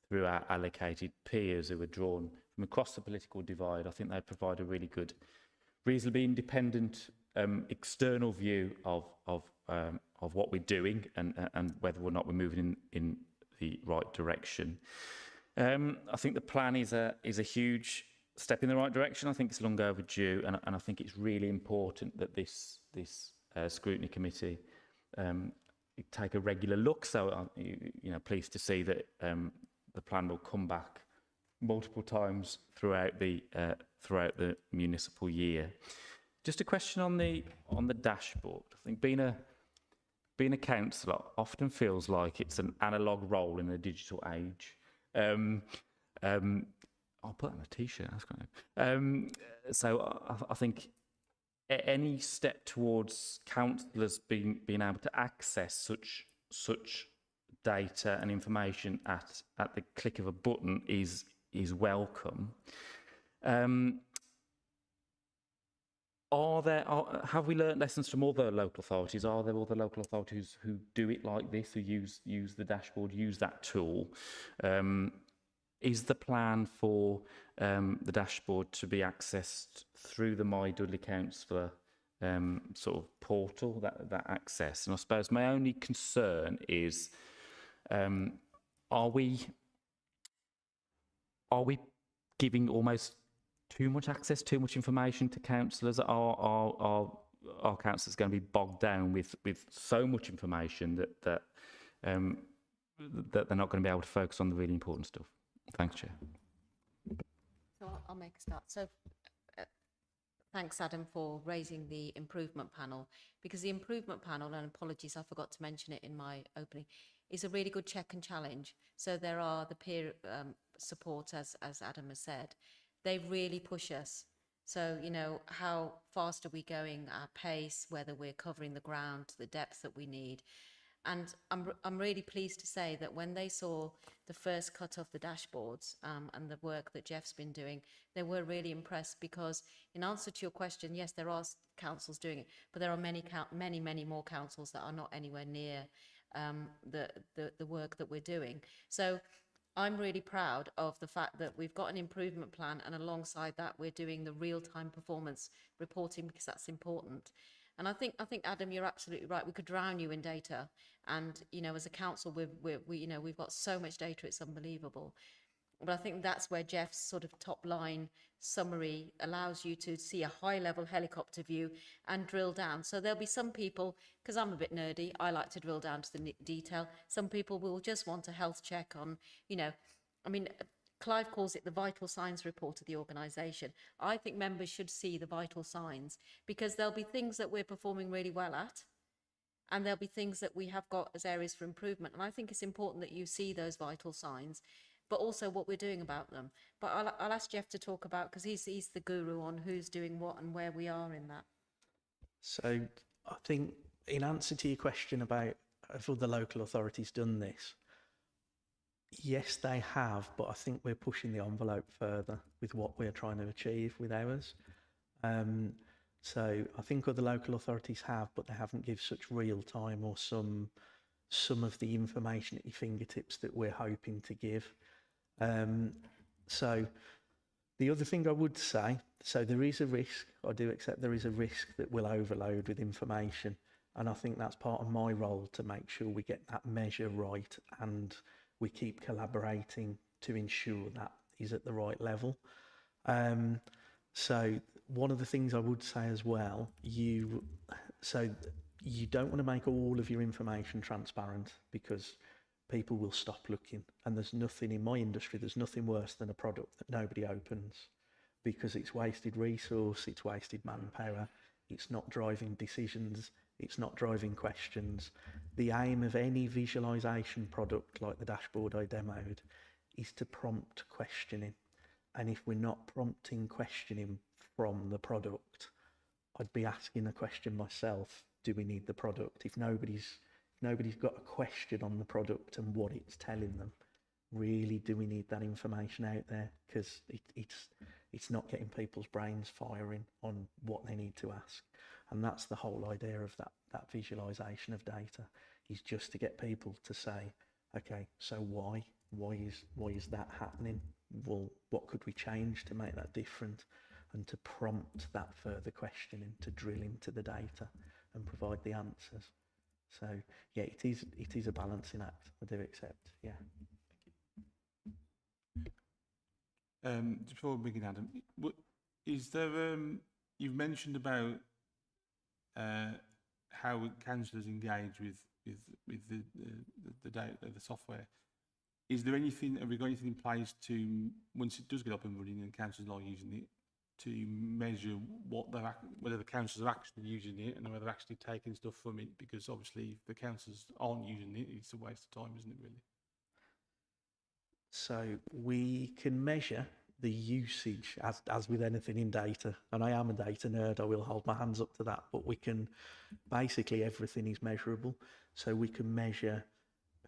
through our allocated peers who are drawn from across the political divide. I think they provide a really good, reasonably independent external view of what we're doing and whether or not we're moving in the right direction. I think the plan is a huge step in the right direction. I think it's long overdue, and I think it's really important that this Scrutiny Committee take a regular look. So, pleased to see that the plan will come back multiple times throughout the municipal year. Just a question on the dashboard. I think being a councillor often feels like it's an analogue role in a digital age. I'll put on a T-shirt. That's great. So I think any step towards councillors being able to access such data and information at the click of a button is welcome. Have we learnt lessons from other local authorities? Are there other local authorities who do it like this, who use the dashboard, use that tool? Is the plan for the dashboard to be accessed through the My Dudley Councillor sort of portal, that access? And I suppose my only concern is, are we giving almost too much access, too much information to councillors? Are councillors going to be bogged down with so much information that they're not going to be able to focus on the really important stuff? Thanks, Chair. So I'll make a start. So thanks, Adam, for raising the improvement panel, because the improvement panel, and apologies, I forgot to mention it in my opening, is a really good check and challenge. So there are the peer support, as Adam has said. They really push us. So, you know, how fast are we going, our pace, whether we're covering the ground to the depth that we need. And I'm really pleased to say that when they saw the first cut of the dashboards and the work that Jeff's been doing, they were really impressed, because in answer to your question, yes, there are councils doing it, but there are many more councils that are not anywhere near the work that we're doing. So I'm really proud of the fact that we've got an improvement plan, and alongside that we're doing the real-time performance reporting, because that's important. And I think Adam, you're absolutely right. We could drown you in data, and you know, as a council, we've got so much data, it's unbelievable. But I think that's where Jeff's sort of top line summary allows you to see a high-level helicopter view and drill down. So there'll be some people, because I'm a bit nerdy, I like to drill down to the detail. Some people will just want a health check on, you know, I mean, Clive calls it the vital signs report of the organisation. I think members should see the vital signs, because there'll be things that we're performing really well at, and there'll be things that we have got as areas for improvement. And I think it's important that you see those vital signs, but also what we're doing about them. But I'll ask Jeff to talk about, because he's the guru on who's doing what and where we are in that. So I think in answer to your question about have other local authorities done this, yes, they have, but I think we're pushing the envelope further with what we're trying to achieve with ours. So I think other local authorities have, but they haven't given such real time or some of the information at your fingertips that we're hoping to give. So the other thing I would say, so there is a risk, I do accept there is a risk that we'll overload with information, and I think that's part of my role to make sure we get that measure right and we keep collaborating to ensure that is at the right level. So one of the things I would say as well, you don't want to make all of your information transparent, because people will stop looking. And there's nothing in my industry, there's nothing worse than a product that nobody opens, because it's wasted resource, it's wasted manpower, it's not driving decisions, it's not driving questions. The aim of any visualization product like the dashboard I demoed is to prompt questioning. And if we're not prompting questioning from the product, I'd be asking a question myself, do we need the product? If nobody's got a question on the product and what it's telling them, really, do we need that information out there? Because it's not getting people's brains firing on what they need to ask. And that's the whole idea of that visualization of data, is just to get people to say, okay, so why is that happening? Well, what could we change to make that different? And to prompt that further questioning, to drill into the data and provide the answers. So yeah, it is a balancing act, I do accept, yeah. Just before we begin, Adam, is there, you've mentioned about how councillors engage with the data, the software. is there anything, have we got anything in place to, once it does get up and running and councils are using it, to measure what whether the councils are actually using it and whether they're actually taking stuff from it? Because obviously if the councils aren't using it, it's a waste of time, isn't it, really? So we can measure the usage as with anything in data, and I am a data nerd, I will hold my hands up to that, but we can, basically everything is measurable. So we can measure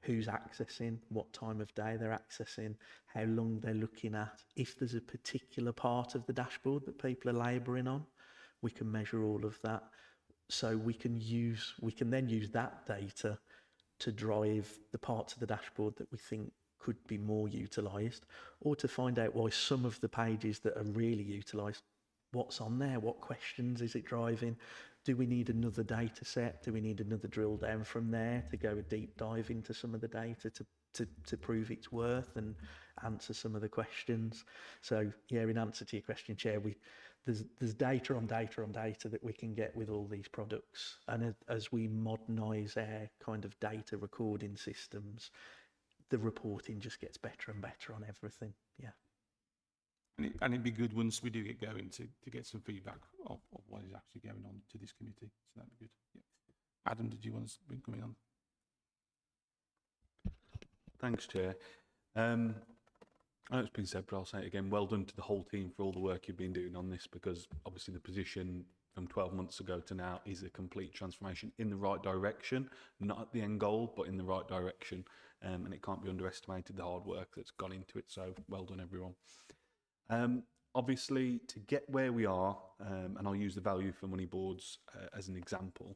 who's accessing, what time of day they're accessing, how long they're looking at. If there's a particular part of the dashboard that people are labouring on, we can measure all of that. So we can then use that data to drive the parts of the dashboard that we think could be more utilised, or to find out why some of the pages that are really utilised, what's on there, what questions is it driving? Do we need another data set? Do we need another drill down from there to go a deep dive into some of the data to prove its worth and answer some of the questions? So yeah, in answer to your question, Chair, there's data on data on data that we can get with all these products, and as we modernise our kind of data recording systems, the reporting just gets better and better on everything. Yeah. And it'd be good once we do get going to get some feedback of what is actually going on to this committee. So that'd be good. Yeah. Adam, did you want to bring coming on? Thanks, Chair. I know it's been said, but I'll say it again. Well done to the whole team for all the work you've been doing on this, because obviously the position from 12 months ago to now is a complete transformation in the right direction, not at the end goal, but in the right direction. And it can't be underestimated, the hard work that's gone into it. So well done, everyone. Obviously, to get where we are, and I'll use the value for money boards as an example,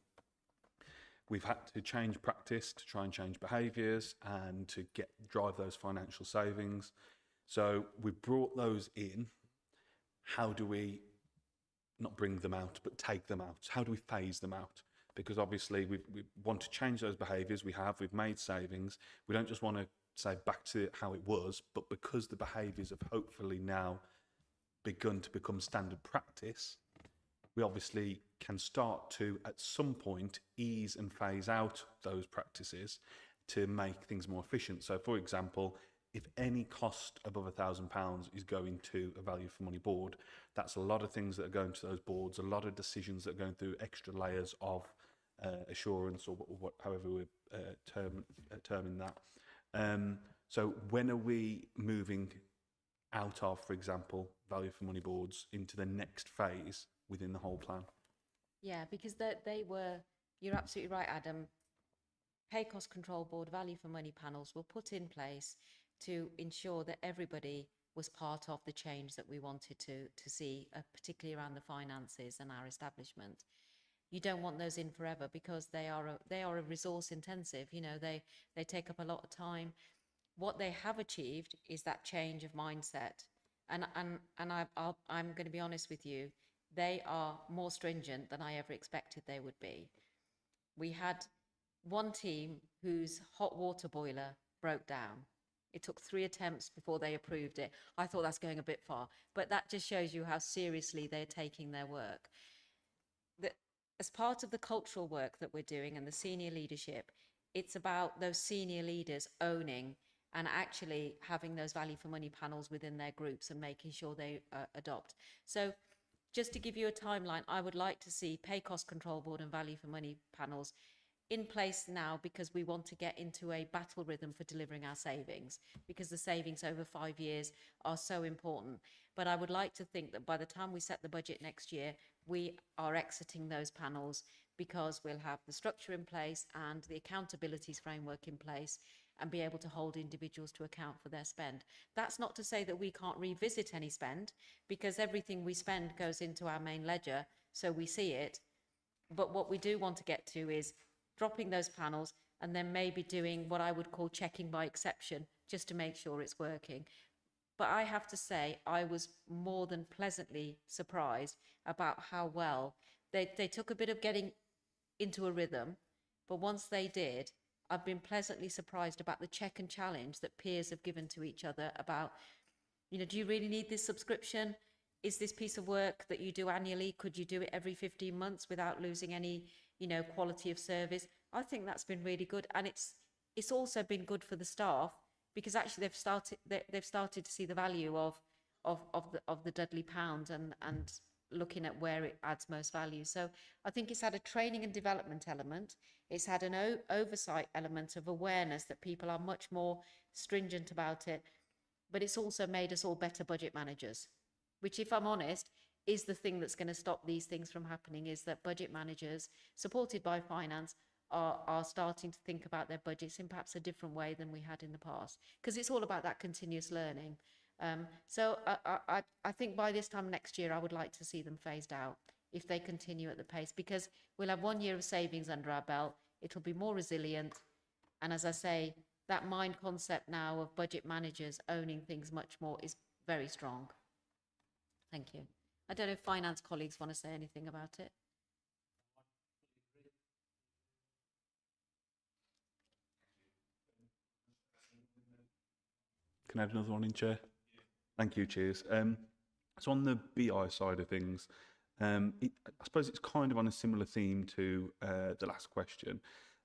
we've had to change practice to try and change behaviours and to drive those financial savings. So we've brought those in. How do we not bring them out, but take them out? How do we phase them out? Because obviously we want to change those behaviours. We've made savings. We don't just want to say back to how it was, but because the behaviours have hopefully now begun to become standard practice, we obviously can start to, at some point, ease and phase out those practices to make things more efficient. So, for example, if any cost above £1,000 is going to a value for money board, that's a lot of things that are going to those boards, a lot of decisions that are going through extra layers of assurance, or however we're terming that. So when are we moving out of, for example, value for money boards into the next phase within the whole plan? Yeah, because they were, you're absolutely right, Adam. Pay cost control board, value for money panels were put in place to ensure that everybody was part of the change that we wanted to see, particularly around the finances and our establishment. You don't want those in forever, because they are a resource intensive. You know, they take up a lot of time. What they have achieved is that change of mindset, and I'm going to be honest with you, they are more stringent than I ever expected they would be. We had one team whose hot water boiler broke down. It took 3 attempts before they approved it. I thought that's going a bit far, but that just shows you how seriously they're taking their work. As part of the cultural work that we're doing and the senior leadership, it's about those senior leaders owning and actually having those value for money panels within their groups and making sure they adopt. So just to give you a timeline, I would like to see pay cost control board and value for money panels in place now, because we want to get into a battle rhythm for delivering our savings, because the savings over 5 years are so important. But I would like to think that by the time we set the budget next year, we are exiting those panels, because we'll have the structure in place and the accountabilities framework in place and be able to hold individuals to account for their spend. That's not to say that we can't revisit any spend, because everything we spend goes into our main ledger, so we see it. But what we do want to get to is dropping those panels and then maybe doing what I would call checking by exception, just to make sure it's working. But I have to say, I was more than pleasantly surprised about how well they took a bit of getting into a rhythm, but once they did, I've been pleasantly surprised about the check and challenge that peers have given to each other about, you know, do you really need this subscription? Is this piece of work that you do annually, could you do it every 15 months without losing any, you know, quality of service? I think that's been really good. And it's also been good for the staff, because actually they've started to see the value of the Dudley pound and looking at where it adds most value. So I think it's had a training and development element. It's had an oversight element of awareness that people are much more stringent about it, but it's also made us all better budget managers, which, if I'm honest, is the thing that's going to stop these things from happening, is that budget managers, supported by finance, are starting to think about their budgets in perhaps a different way than we had in the past, because it's all about that continuous learning. So I think by this time next year, I would like to see them phased out if they continue at the pace, because we'll have 1 year of savings under our belt. It'll be more resilient. And as I say, that mind concept now of budget managers owning things much more is very strong. Thank you. I don't know if finance colleagues want to say anything about it. Can I have another one in, Chair? Thank you, Cheers. So on the BI side of things, I suppose it's kind of on a similar theme to the last question,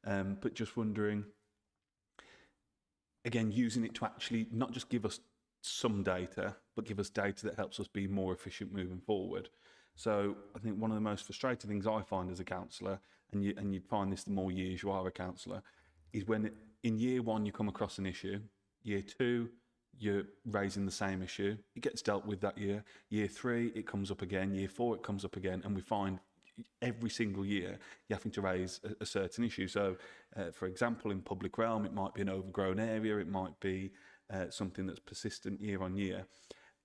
but just wondering, again, using it to actually not just give us some data, but give us data that helps us be more efficient moving forward. So I think one of the most frustrating things I find as a councillor, and you'd find this the more years you are a councillor, is when in year one you come across an issue, year two you're raising the same issue, it gets dealt with that year, year three it comes up again, year four it comes up again, and we find every single year you're having to raise a certain issue. So for example, in public realm it might be an overgrown area, it might be something that's persistent year on year,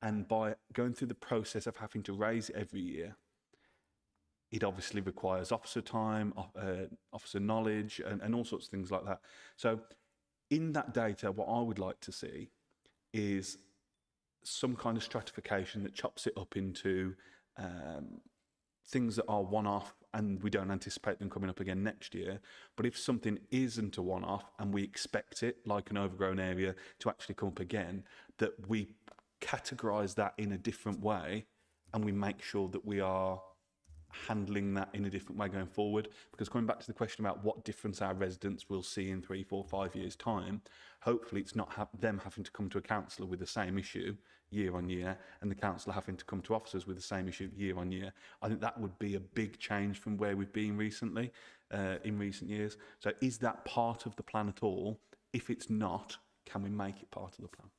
and by going through the process of having to raise it every year, it obviously requires officer time, officer knowledge, and all sorts of things like that. So in that data, what I would like to see is some kind of stratification that chops it up into things that are one-off and we don't anticipate them coming up again next year. But if something isn't a one-off and we expect it, like an overgrown area, to actually come up again, that we categorise that in a different way and we make sure that we are handling that in a different way going forward. Because coming back to the question about what difference our residents will see in 3, 4, 5 years' time, hopefully it's not them having to come to a councillor with the same issue year on year and the councillor having to come to officers with the same issue year on year. I think that would be a big change from where we've been recently, in recent years. So is that part of the plan at all? If it's not, can we make it part of the plan?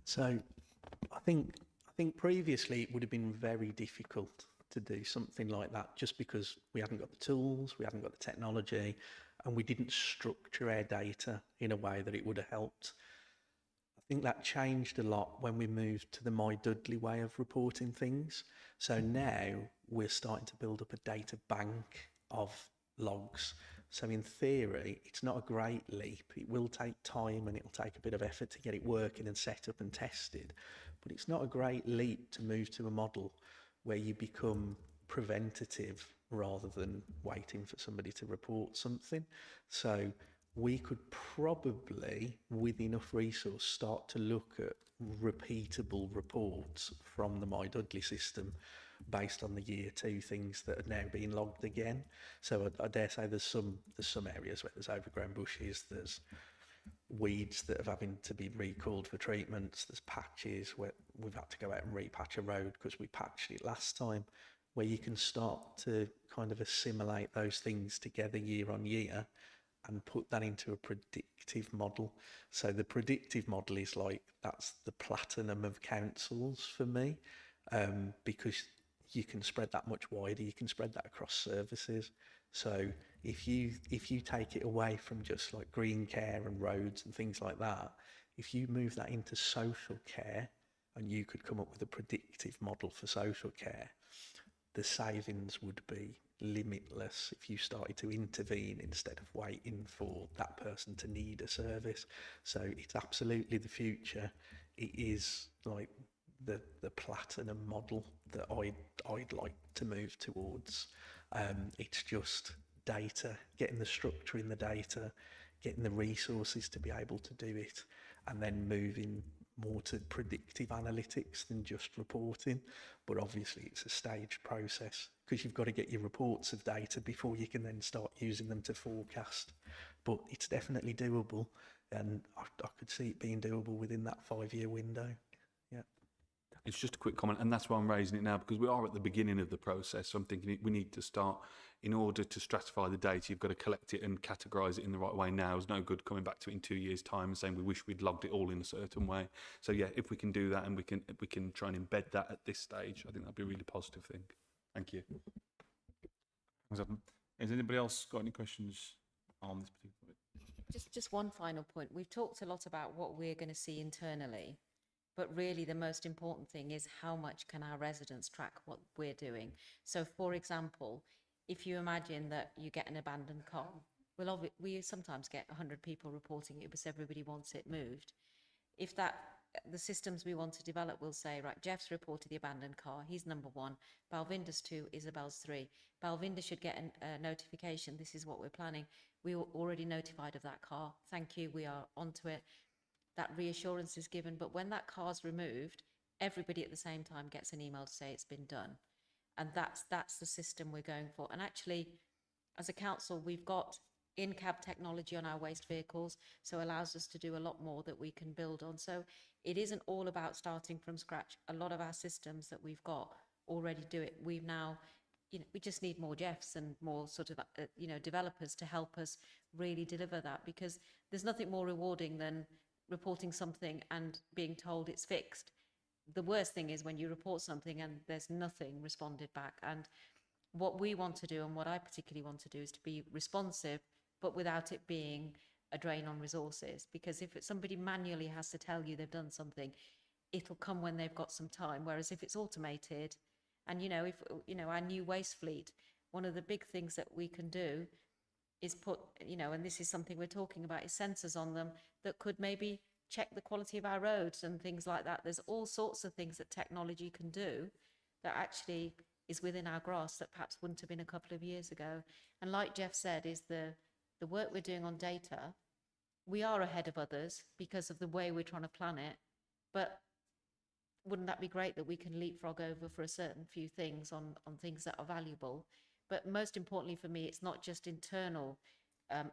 So I think previously it would have been very difficult to do something like that, just because we hadn't got the tools, we hadn't got the technology, and we didn't structure our data in a way that it would have helped. I think that changed a lot when we moved to the My Dudley way of reporting things. So now we're starting to build up a data bank of logs. So in theory, it's not a great leap. It will take time and it'll take a bit of effort to get it working and set up and tested. But it's not a great leap to move to a model where you become preventative rather than waiting for somebody to report something. So we could probably, with enough resource, start to look at repeatable reports from the My Dudley system based on the year two things that are now being logged again. So I dare say there's some areas where there's overgrown bushes, there's weeds that are having to be recalled for treatments, there's patches where we've had to go out and repatch a road because we patched it last time, where you can start to kind of assimilate those things together year on year and put that into a predictive model. So the predictive model is like, that's the platinum of councils for me, because you can spread that much wider, you can spread that across services. So if you take it away from just like green care and roads and things like that, if you move that into social care and you could come up with a predictive model for social care, the savings would be limitless if you started to intervene instead of waiting for that person to need a service. So it's absolutely the future. It is like the platinum model that I'd like to move towards. It's just data, getting the structure in the data, getting the resources to be able to do it, and then moving more to predictive analytics than just reporting. But obviously it's a staged process because you've got to get your reports of data before you can then start using them to forecast. But it's definitely doable. and I could see it being doable within that 5-year window. Yeah. It's just a quick comment, and that's why I'm raising it now, because we are at the beginning of the process. So I'm thinking we need to start, in order to stratify the data, you've got to collect it and categorise it in the right way now. It's no good coming back to it in 2 years' time and saying we wish we'd logged it all in a certain way. So yeah, if we can do that and we can try and embed that at this stage, I think that'd be a really positive thing. Thank you. Thanks, Adam. Has anybody else got any questions on this particular bit? Just one final point. We've talked a lot about what we're going to see internally, but really the most important thing is how much can our residents track what we're doing. So for example, if you imagine that you get an abandoned car, we sometimes get 100 people reporting it because everybody wants it moved. If the systems we want to develop will say, right, Jeff's reported the abandoned car, he's number 1, Balvinder's 2, Isabel's 3. Balvinder should get a notification, this is what we're planning. We were already notified of that car. Thank you, we are onto it. That reassurance is given, but when that car's removed, everybody at the same time gets an email to say it's been done. And that's the system we're going for. And actually, as a council, we've got in-cab technology on our waste vehicles, so it allows us to do a lot more that we can build on. So it isn't all about starting from scratch. A lot of our systems that we've got already do it. We've now, we just need more Jeffs and more sort of, developers to help us really deliver that, because there's nothing more rewarding than reporting something and being told it's fixed. The worst thing is when you report something and there's nothing responded back. And what we want to do, and what I particularly want to do, is to be responsive, but without it being a drain on resources. Because if somebody manually has to tell you they've done something, it'll come when they've got some time. Whereas if it's automated, and if our new waste fleet, one of the big things that we can do is put, and this is something we're talking about, is sensors on them that could maybe check the quality of our roads and things like that. There's all sorts of things that technology can do that actually is within our grasp that perhaps wouldn't have been a couple of years ago. And like Jeff said, is the work we're doing on data, we are ahead of others because of the way we're trying to plan it. But wouldn't that be great that we can leapfrog over for a certain few things on things that are valuable? But most importantly for me, it's not just internal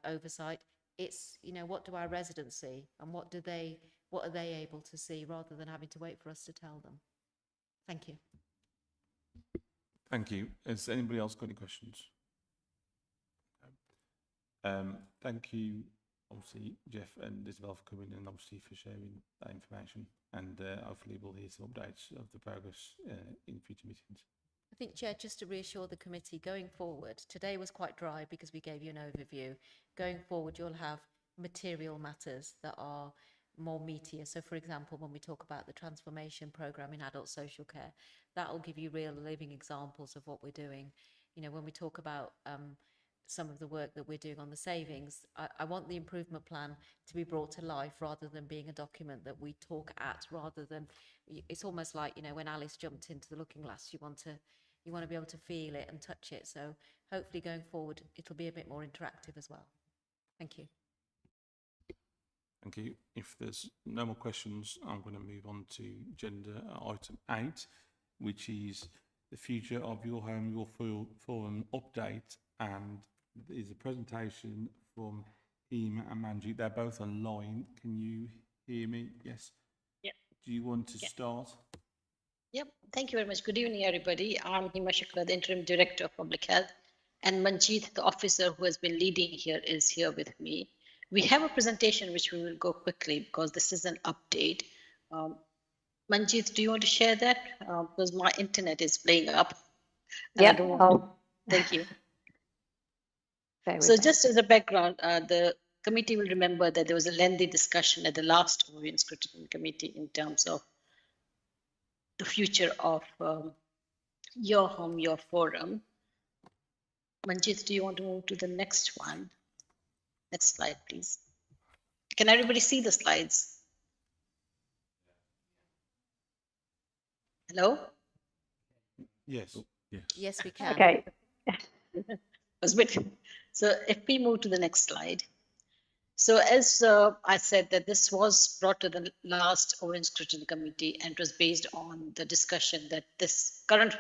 oversight. It's, what do our residents see, and what are they able to see, rather than having to wait for us to tell them. Thank you. Thank you. Has anybody else got any questions? Thank you, obviously, Jeff and Isabel, for coming, and obviously for sharing that information. And hopefully we'll hear some updates of the progress in future meetings. I think, Chair, just to reassure the committee, going forward, today was quite dry because we gave you an overview. Going forward, you'll have material matters that are more meatier. So, for example, when we talk about the transformation programme in adult social care, that will give you real living examples of what we're doing. When we talk about some of the work that we're doing on the savings, I want the improvement plan to be brought to life rather than being a document that we talk at, rather than, it's almost like, when Alice jumped into the looking glass, you want to be able to feel it and touch it. So hopefully going forward, it'll be a bit more interactive as well. Thank you. Thank you. If there's no more questions, I'm going to move on to agenda item 8, which is the future of Your Home, Your Forum update, and is a presentation from Hema and Manjit. They're both online. Can you hear me? Yes. Yep. Do you want to start? Yep. Thank you very much. Good evening, everybody. I'm Hema Shukla, the Interim Director of Public Health, and Manjit, the officer who has been leading here, is here with me. We have a presentation which we will go quickly because this is an update. Manjit, do you want to share that? Because my internet is playing up. Yeah. Thank you. So just as a background, the committee will remember that there was a lengthy discussion at the last Scrutiny committee in terms of the future of Your Home, Your Forum. Manjit, do you want to move to the next one? Next slide, please. Can everybody see the slides? Hello? Yes. Yes. Yes, we can. Okay. So if we move to the next slide. So as I said, that this was brought to the last Orange Scrutiny Committee, and it was based on the discussion that this current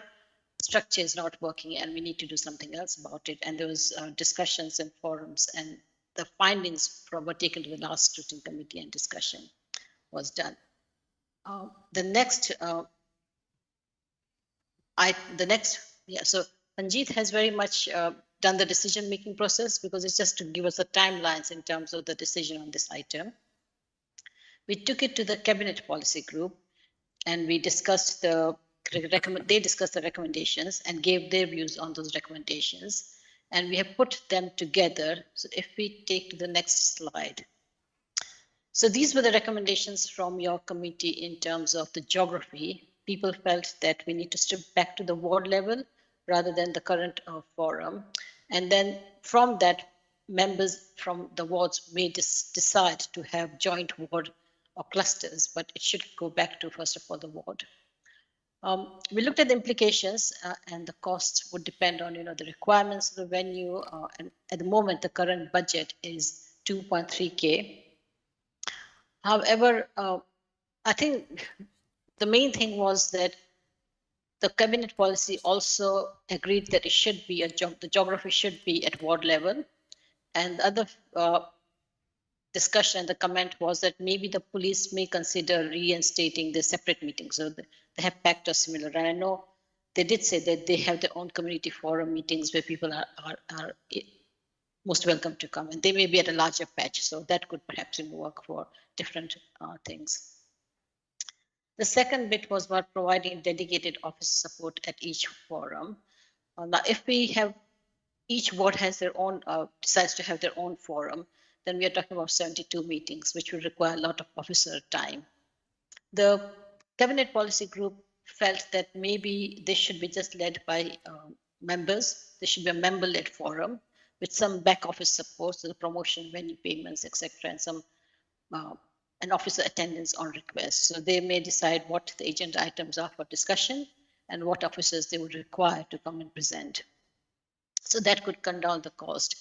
structure is not working and we need to do something else about it. And there was discussions and forums, and the findings were taken to the last scrutiny committee and discussion was done. The next, so Manjeet has very much done the decision-making process, because it's just to give us the timelines in terms of the decision on this item. We took it to the cabinet policy group, and we discussed they discussed the recommendations and gave their views on those recommendations, and we have put them together. So if we take to the next slide. So these were the recommendations from your committee in terms of the geography. People felt that we need to strip back to the ward level rather than the current forum. And then from that, members from the wards may decide to have joint ward or clusters, but it should go back to, first of all, the ward. We looked at the implications, and the costs would depend on, the requirements of the venue. And at the moment, the current budget is 2.3K. However, I think the main thing was that the cabinet policy also agreed that it should be the geography should be at ward level, and the other discussion, the comment was that maybe the police may consider reinstating the separate meetings. So they have packed or similar. And I know they did say that they have their own community forum meetings where people are most welcome to come, and they may be at a larger patch. So that could perhaps work for different things. The second bit was about providing dedicated office support at each forum. Now, if we have each ward has their own, decides to have their own forum, then we are talking about 72 meetings, which will require a lot of officer time. The cabinet policy group felt that maybe this should be just led by members. There should be a member-led forum with some back office support, so the promotion, venue payments, etc., and some an officer attendance on request. So they may decide what the agenda items are for discussion and what officers they would require to come and present. So that could cut down the cost.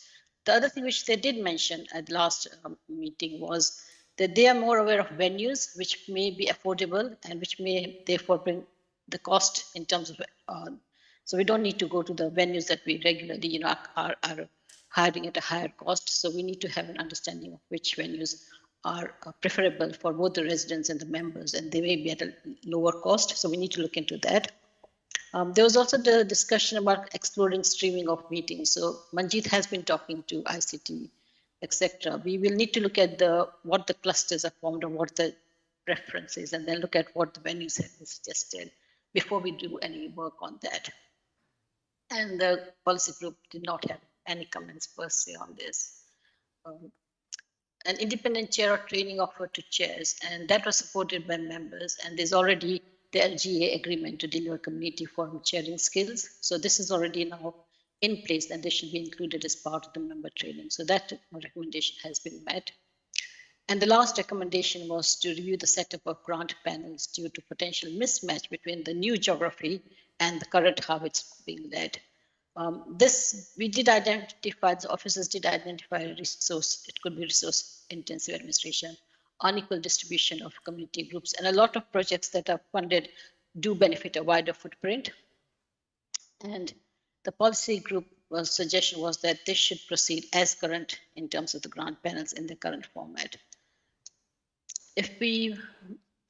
The other thing which they did mention at last meeting was that they are more aware of venues which may be affordable and which may therefore bring the cost in terms of, so we don't need to go to the venues that we regularly, are hiring at a higher cost. So we need to have an understanding of which venues are preferable for both the residents and the members, and they may be at a lower cost. So we need to look into that. There was also the discussion about exploring streaming of meetings. So Manjeet has been talking to ICT, etc. We will need to look at what the clusters are formed and what the preference is, and then look at what the venues have been suggested before we do any work on that. And the policy group did not have any comments per se on this. An independent chair or training offered to chairs, and that was supported by members, and there's already the LGA agreement to deliver community forum chairing skills. So this is already now in place, and this should be included as part of the member training. So that recommendation has been met. And the last recommendation was to review the setup of grant panels due to potential mismatch between the new geography and the current how it's being led. We did identify, the officers did identify resource, it could be resource intensive administration, unequal distribution of community groups, and a lot of projects that are funded do benefit a wider footprint. And the policy group suggestion was that this should proceed as current in terms of the grant panels in the current format.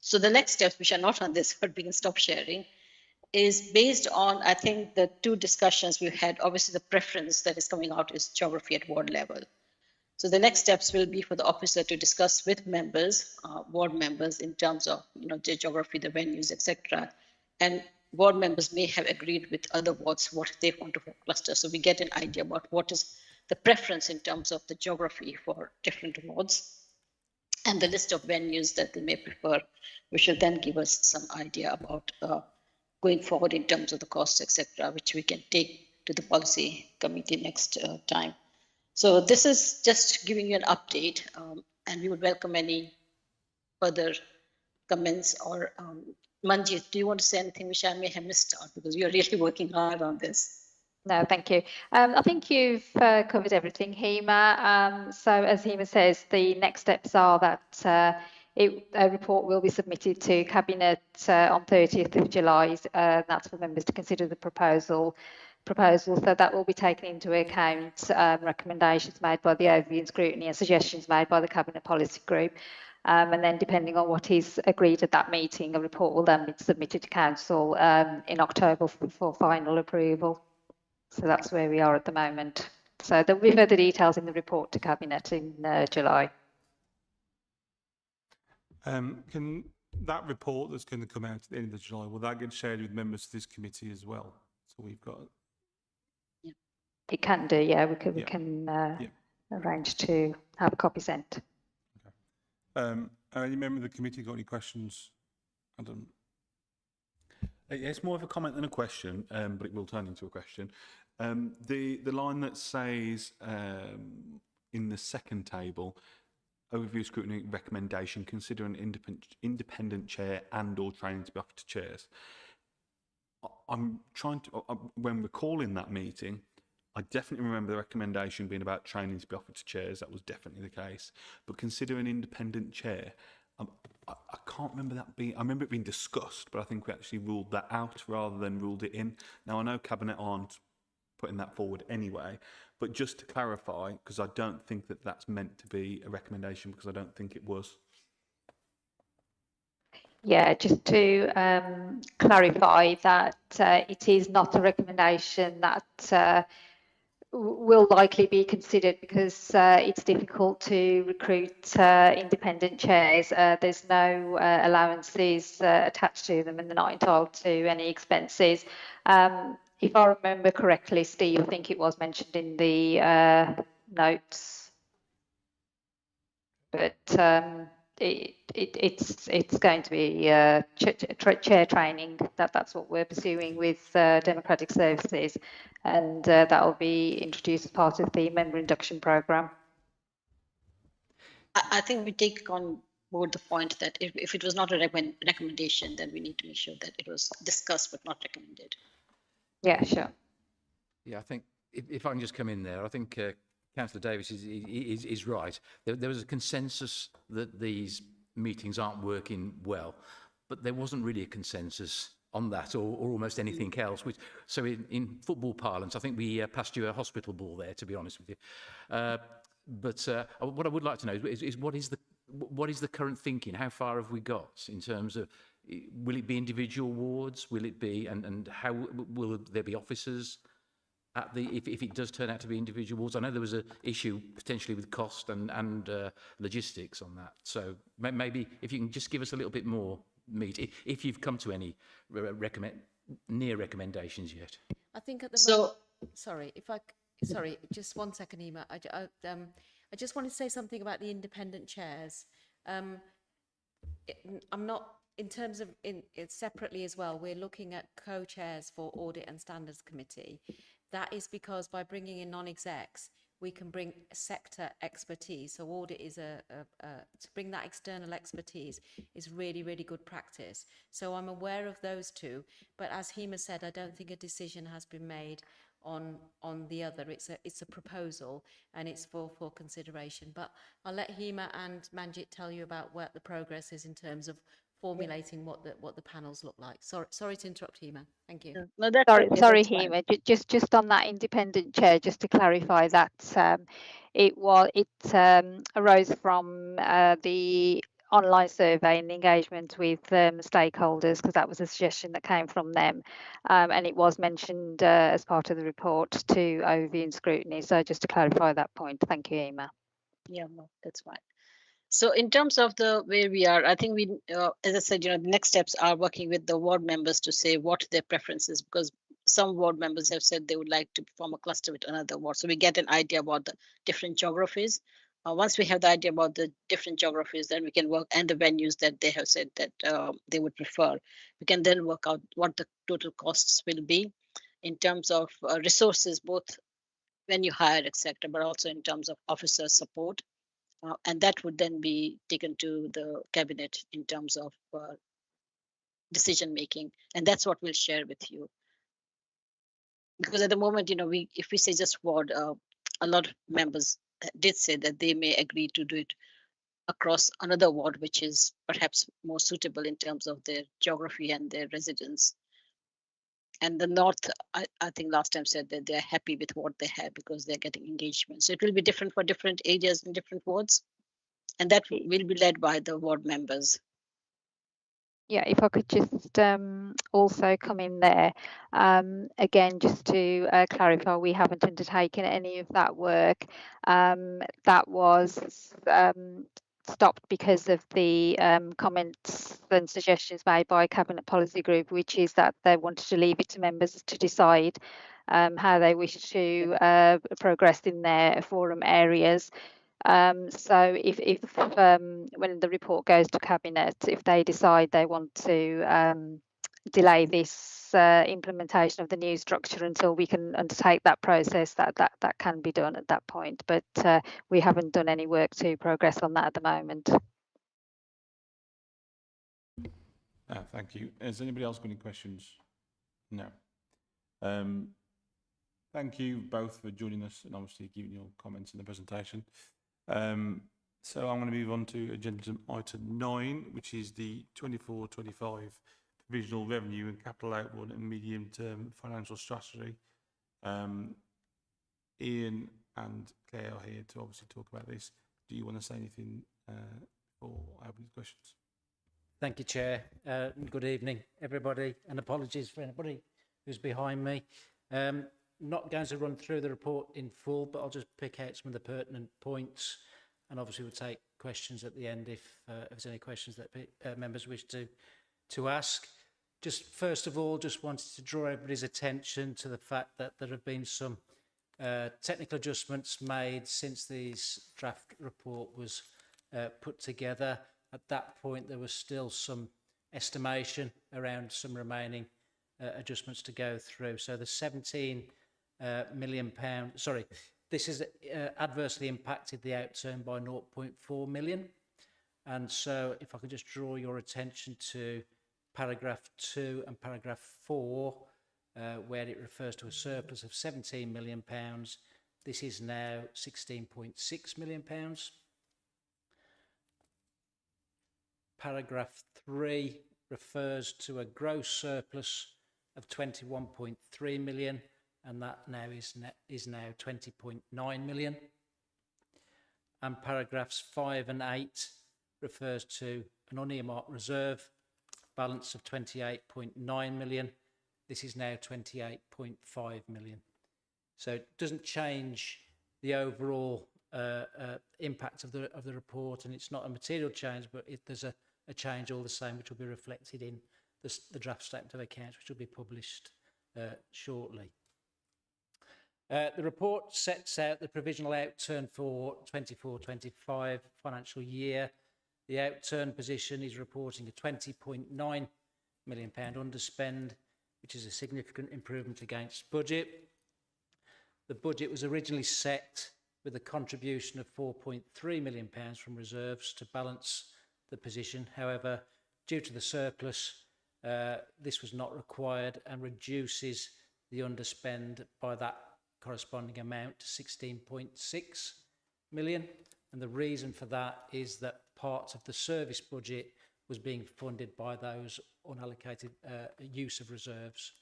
So the next steps, which are not on this, but we can stop sharing, is based on, I think, the two discussions we've had. Obviously, the preference that is coming out is geography at ward level. So the next steps will be for the officer to discuss with members, ward members, in terms of the geography, the venues, etc. And ward members may have agreed with other wards what they want to cluster. So we get an idea about what is the preference in terms of the geography for different wards, and the list of venues that they may prefer, which will then give us some idea about going forward in terms of the costs, etc., which we can take to the policy committee next time. So this is just giving you an update, and we would welcome any further comments. Or Manjeet, do you want to say anything which I may have missed out, because you're really working hard on this? No, thank you. I think you've covered everything, Hema. So as Hema says, the next steps are that a report will be submitted to Cabinet on 30th of July. That's for members to consider the proposal proposal, so that will be taken into account, recommendations made by the overview and scrutiny and suggestions made by the Cabinet Policy Group. And then depending on what is agreed at that meeting, a report will then be submitted to Council in October for final approval. So that's where we are at the moment. So there'll be further details in the report to Cabinet in July. Can that report that's going to come out at the end of July, will that get shared with members of this committee as well? So we've got... It can do, yeah. We can arrange to have a copy sent. Any member of the committee got any questions? Adam? Yeah, it's more of a comment than a question, but it will turn into a question. The line that says in the second table, overview scrutiny recommendation, consider an independent chair and or training to be offered to chairs. I'm trying to, when recalling that meeting, I definitely remember the recommendation being about training to be offered to chairs. That was definitely the case. But consider an independent chair. I can't remember that being, I remember it being discussed, but I think we actually ruled that out rather than ruled it in. Now, I know Cabinet aren't putting that forward anyway, but just to clarify, because I don't think that that's meant to be a recommendation, because I don't think it was. Yeah, just to clarify that it is not a recommendation that will likely be considered, because it's difficult to recruit independent chairs. There's no allowances attached to them, and they're not entitled to any expenses. If I remember correctly, Steve, I think it was mentioned in the notes, but it's going to be chair training. That's what we're pursuing with Democratic Services, and that will be introduced as part of the member induction programme. I think we take on board the point that if it was not a recommendation, then we need to make sure that it was discussed but not recommended. Yeah, sure. Yeah, I think if I can just come in there, I think Councillor Davis is right. There was a consensus that these meetings aren't working well, but there wasn't really a consensus on that or almost anything else. So in football parlance, I think we passed you a hospital ball there, to be honest with you. But what I would like to know is what is the current thinking? How far have we got in terms of, will it be individual wards? Will it be, and how will there be officers at the, if it does turn out to be individual wards? I know there was an issue potentially with cost and logistics on that. So maybe if you can just give us a little bit more meat, if you've come to any near recommendations yet. I think at the moment, sorry, just 1 second, Emma. I just wanted to say something about the independent chairs. I'm not, in terms of separately as well, we're looking at co-chairs for Audit and Standards Committee. That is because by bringing in non-execs, we can bring sector expertise. So audit is to bring that external expertise is really, really good practice. So I'm aware of those two, but as Hema said, I don't think a decision has been made on the other. It's a proposal and it's for consideration. But I'll let Hema and Manjit tell you about what the progress is in terms of formulating what the panels look like. Sorry to interrupt, Hema. Thank you. No, that's sorry, Hema. Just on that independent chair, just to clarify that it arose from the online survey and engagement with stakeholders, because that was a suggestion that came from them, and it was mentioned as part of the report to overview and scrutiny. So just to clarify that point, thank you, Emma. Yeah, no, that's fine. So in terms of the where we are, I think we, as I said, the next steps are working with the ward members to say what their preferences, because some ward members have said they would like to form a cluster with another ward. So we get an idea about the different geographies. Once we have the idea about the different geographies, then we can work, and the venues that they have said that they would prefer. We can then work out what the total costs will be in terms of resources, both when you hire, etc., but also in terms of officer support. And that would then be taken to the cabinet in terms of decision making, and that's what we'll share with you. Because at the moment, if we say just ward, a lot of members did say that they may agree to do it across another ward, which is perhaps more suitable in terms of their geography and their residents. And the North, I think last time said that they're happy with what they have because they're getting engagement. So it will be different for different areas and different wards. And that will be led by the ward members. Yeah, if I could just also come in there, again, just to clarify, we haven't undertaken any of that work. That was stopped because of the comments and suggestions made by Cabinet Policy Group, which is that they wanted to leave it to members to decide how they wish to progress in their forum areas. So if when the report goes to Cabinet, if they decide they want to delay this implementation of the new structure until we can undertake that process, that can be done at that point. But we haven't done any work to progress on that at the moment. Thank you. Has anybody else got any questions? No. Thank you both for joining us and obviously giving your comments in the presentation. So I'm going to move on to agenda item 9, which is the 24-25 provisional revenue and capital outlay and medium-term financial strategy. Ian and Claire are here to obviously talk about this. Do you want to say anything before I open the questions? Thank you, Chair. Good evening, everybody, and apologies for anybody who's behind me. Not going to run through the report in full, but I'll just pick out some of the pertinent points, and obviously we'll take questions at the end if there's any questions that members wish to ask. Just first of all, just wanted to draw everybody's attention to the fact that there have been some technical adjustments made since this draft report was put together. At that point, there was still some estimation around some remaining adjustments to go through. So the £17 million, sorry, this has adversely impacted the outturn by 0.4 million. And so if I could just draw your attention to paragraph 2 and paragraph 4, where it refers to a surplus of £17 million. This is now £16.6 million. Paragraph 3 refers to a gross surplus of 21.3 million, and that now is now 20.9 million. And paragraphs 5 and 8 refers to an unearmarked reserve balance of 28.9 million. This is now 28.5 million. So it doesn't change the overall impact of the report, and it's not a material change, but there's a change all the same, which will be reflected in the draft statement of accounts, which will be published shortly. The report sets out the provisional outturn for 24-25 financial year. The outturn position is reporting a £20.9 million underspend, which is a significant improvement against budget. The budget was originally set with a contribution of £4.3 million from reserves to balance the position. However, due to the surplus, this was not required and reduces the underspend by that corresponding amount to 16.6 million. And the reason for that is that parts of the service budget was being funded by those unallocated use of reserves,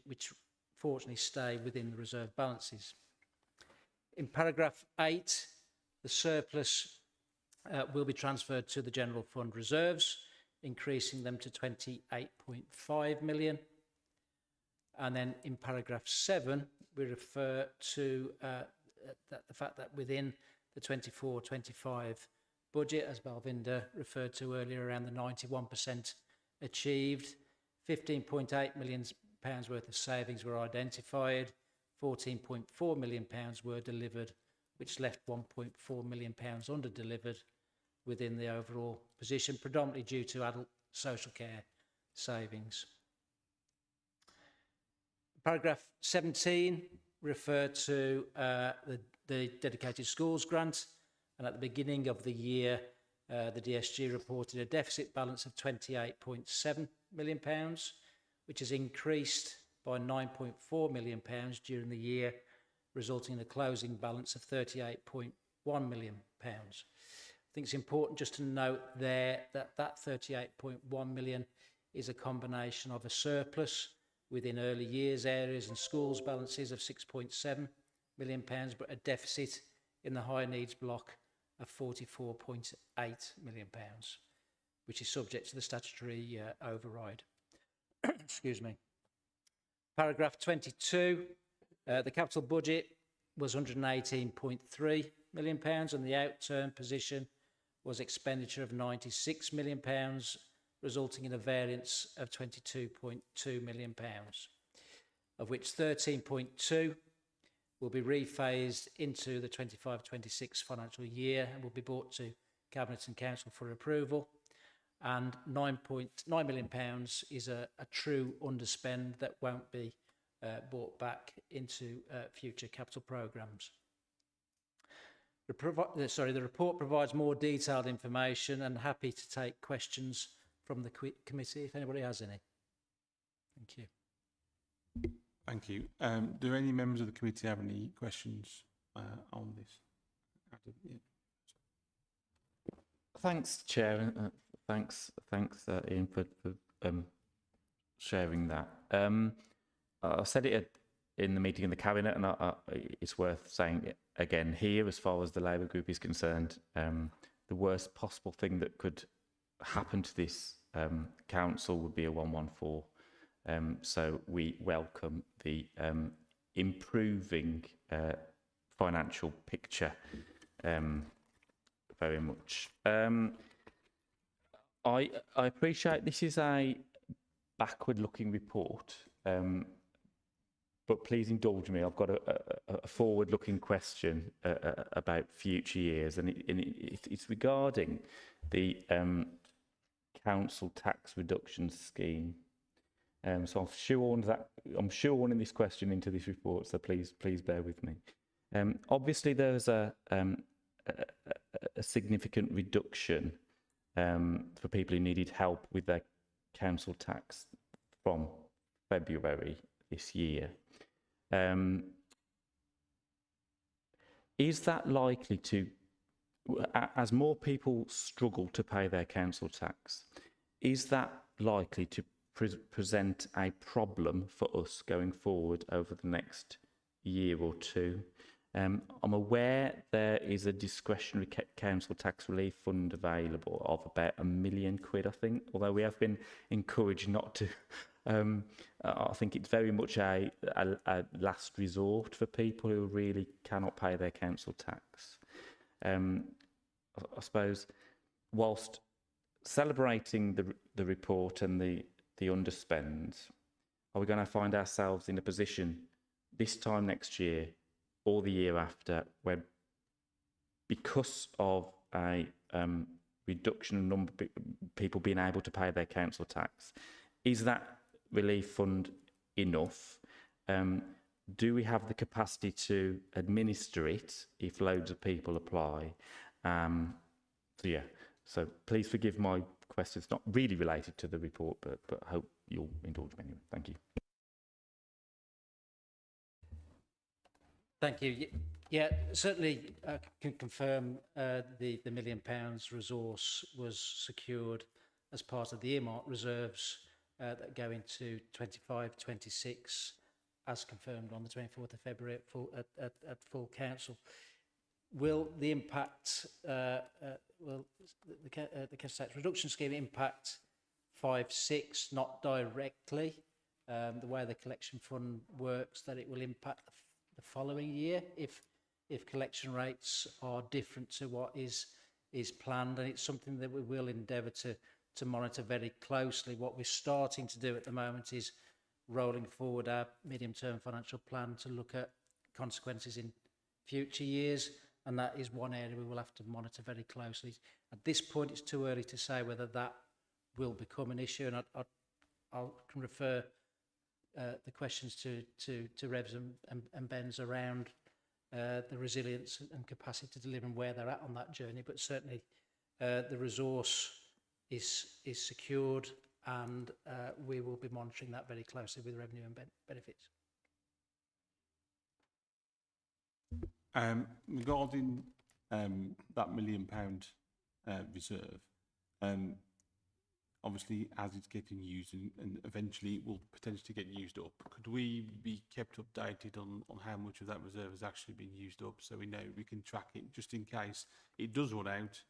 which fortunately stay within the reserve balances. In paragraph 8, the surplus will be transferred to the general fund reserves, increasing them to 28.5 million. And then in paragraph 7, we refer to the fact that within the 24-25 budget, as Balvinda referred to earlier, around the 91% achieved, £15.8 million worth of savings were identified, £14.4 million were delivered, which left £1.4 million under-delivered within the overall position, predominantly due to adult social care savings. Paragraph 17 referred to the dedicated schools grant, and at the beginning of the year, the DSG reported a deficit balance of £28.7 million, which has increased by £9.4 million during the year, resulting in a closing balance of £38.1 million. I think it's important just to note there that that £38.1 million is a combination of a surplus, within early years areas and schools balances of £6.7 million, but a deficit in the high needs block of £44.8 million, which is subject to the statutory override. Excuse me. Paragraph 22, the capital budget was £118.3 million and the out-turn position was expenditure of £96 million, resulting in a variance of £22.2 million, of which 13.2 will be rephased into the 25-26 financial year and will be brought to Cabinet and Council for approval. And £9.9 million is a true underspend that won't be brought back into future capital programmes. The report provides more detailed information, and happy to take questions from the committee if anybody has any. Thank you. Thank you. Do any members of the committee have any questions on this? Yeah. Thanks, Chair. Thanks, Ian, for sharing that. I said it in the meeting in the Cabinet, and it's worth saying it again here as far as the Labour group is concerned. The worst possible thing that could happen to this council would be a 114. So we welcome the improving financial picture very much. I appreciate this is a backward-looking report, but please indulge me. I've got a forward-looking question about future years, and it's regarding the council tax reduction scheme. So I'm shoehorning this question into this report, so please bear with me. Obviously, there's a significant reduction for people who needed help with their council tax from February this year. Is that likely to, as more people struggle to pay their council tax, is that likely to present a problem for us going forward over the next year or two? I'm aware there is a discretionary council tax relief fund available of about £1 million, I think, although we have been encouraged not to. I think it's very much a last resort for people who really cannot pay their council tax. I suppose, whilst celebrating the report and the underspend, are we going to find ourselves in a position this time next year or the year after where, because of a reduction in number of people being able to pay their council tax, is that relief fund enough? Do we have the capacity to administer it if loads of people apply? So please forgive my questions, not really related to the report, but I hope you'll indulge me anyway. Thank you. Thank you. Yeah, certainly I can confirm the £1 million resource was secured as part of the earmark reserves that go into 25-26, as confirmed on the 24th of February at full council. Will the impact, will the council tax reduction scheme impact 5-6? Not directly. The way the collection fund works, that it will impact the following year if collection rates are different to what is planned, and it's something that we will endeavour to monitor very closely. What we're starting to do at the moment is rolling forward our medium-term financial plan to look at consequences in future years, and that is one area we will have to monitor very closely. At this point, it's too early to say whether that will become an issue, and I can refer the questions to Revs and Ben's around the resilience and capacity to deliver and where they're at on that journey. But certainly the resource is secured, and we will be monitoring that very closely with revenue and benefits. Regarding that £1 million reserve, obviously as it's getting used and eventually it will potentially get used up, could we be kept updated on how much of that reserve has actually been used up so we know we can track it just in case it does run out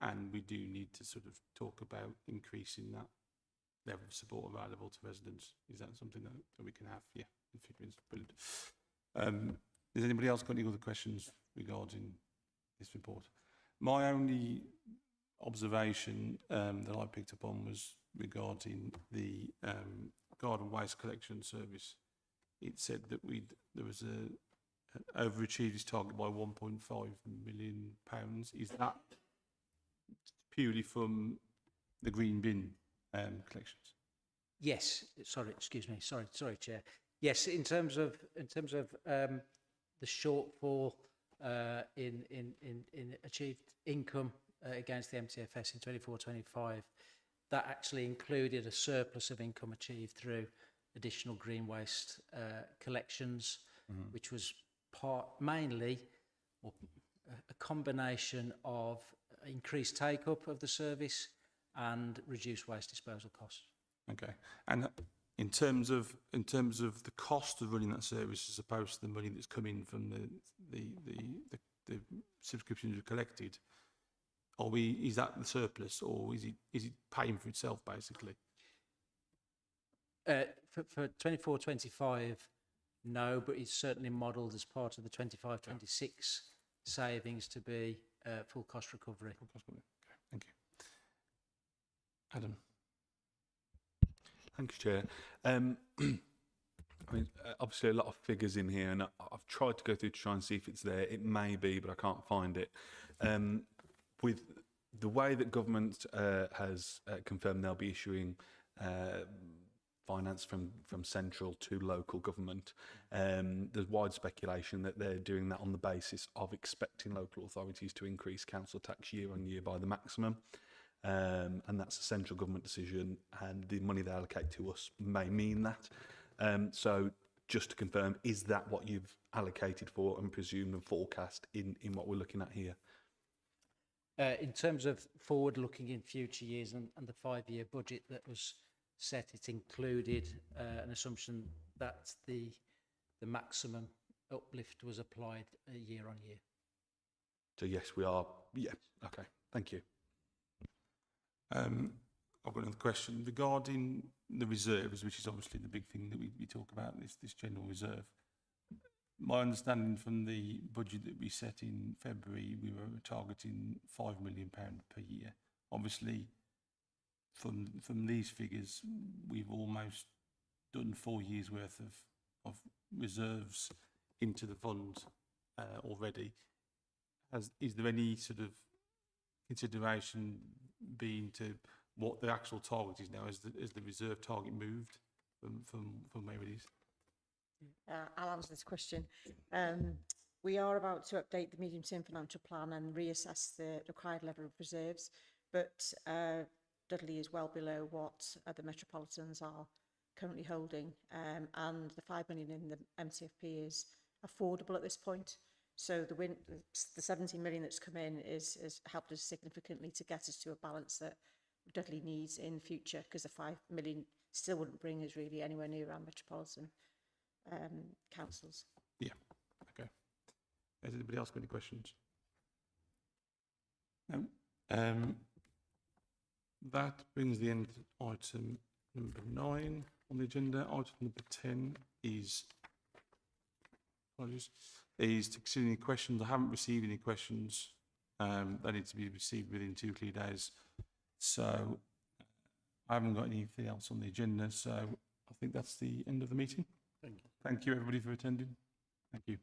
and we do need to sort of talk about increasing that level of support available to residents? Is that something that we can have? Yeah, in future. Brilliant. Has anybody else got any other questions regarding this report? My only observation that I picked up on was regarding the garden waste collection service. It said that there was overachieved its target by £1.5 million. Is that purely from the green bin collections? Yes. Sorry, excuse me. Sorry, Chair. Yes, in terms of the shortfall in achieved income against the MTFS in 24-25, that actually included a surplus of income achieved through additional green waste collections, which was mainly a combination of increased take-up of the service and reduced waste disposal costs. Okay, and in terms of the cost of running that service as opposed to the money that's come in from the subscriptions you've collected, is that the surplus, or is it paying for itself basically? For 24-25, no, but it's certainly modelled as part of the 25-26 savings to be full cost recovery. Okay, thank you. Adam. Thanks, Chair. I mean, obviously a lot of figures in here, and I've tried to go through to try and see if it's there. It may be, but I can't find it. With the way that government has confirmed they'll be issuing finance from central to local government, there's wide speculation that they're doing that on the basis of expecting local authorities to increase council tax year on year by the maximum. And that's a central government decision, and the money they allocate to us may mean that. So just to confirm, is that what you've allocated for and presumed and forecast in what we're looking at here? In terms of forward-looking in future years and the 5-year budget that was set, it included an assumption that the maximum uplift was applied year on year. So yes, we are. Yeah. Okay. Thank you. I've got another question regarding the reserves, which is obviously the big thing that we talk about, this general reserve. My understanding from the budget that we set in February, we were targeting £5 million per year. Obviously, from these figures, we've almost done 4 years worth of reserves into the fund already. Is there any sort of consideration being to what the actual target is now? Has the reserve target moved from where it is? I'll answer this question. We are about to update the medium-term financial plan and reassess the required level of reserves, but Dudley is well below what the metropolitans are currently holding, and the 5 million in the MTFP is affordable at this point. So the 17 million that's come in has helped us significantly to get us to a balance that Dudley needs in future, because the 5 million still wouldn't bring us really anywhere near our metropolitan councils. Yeah. Okay. Has anybody else got any questions? No. That brings the end to item number 9 on the agenda. Item number 10 is to consider any questions. I haven't received any questions. They need to be received within 2 clear days. So I haven't got anything else on the agenda. So I think that's the end of the meeting. Thank you. Thank you, everybody, for attending. Thank you.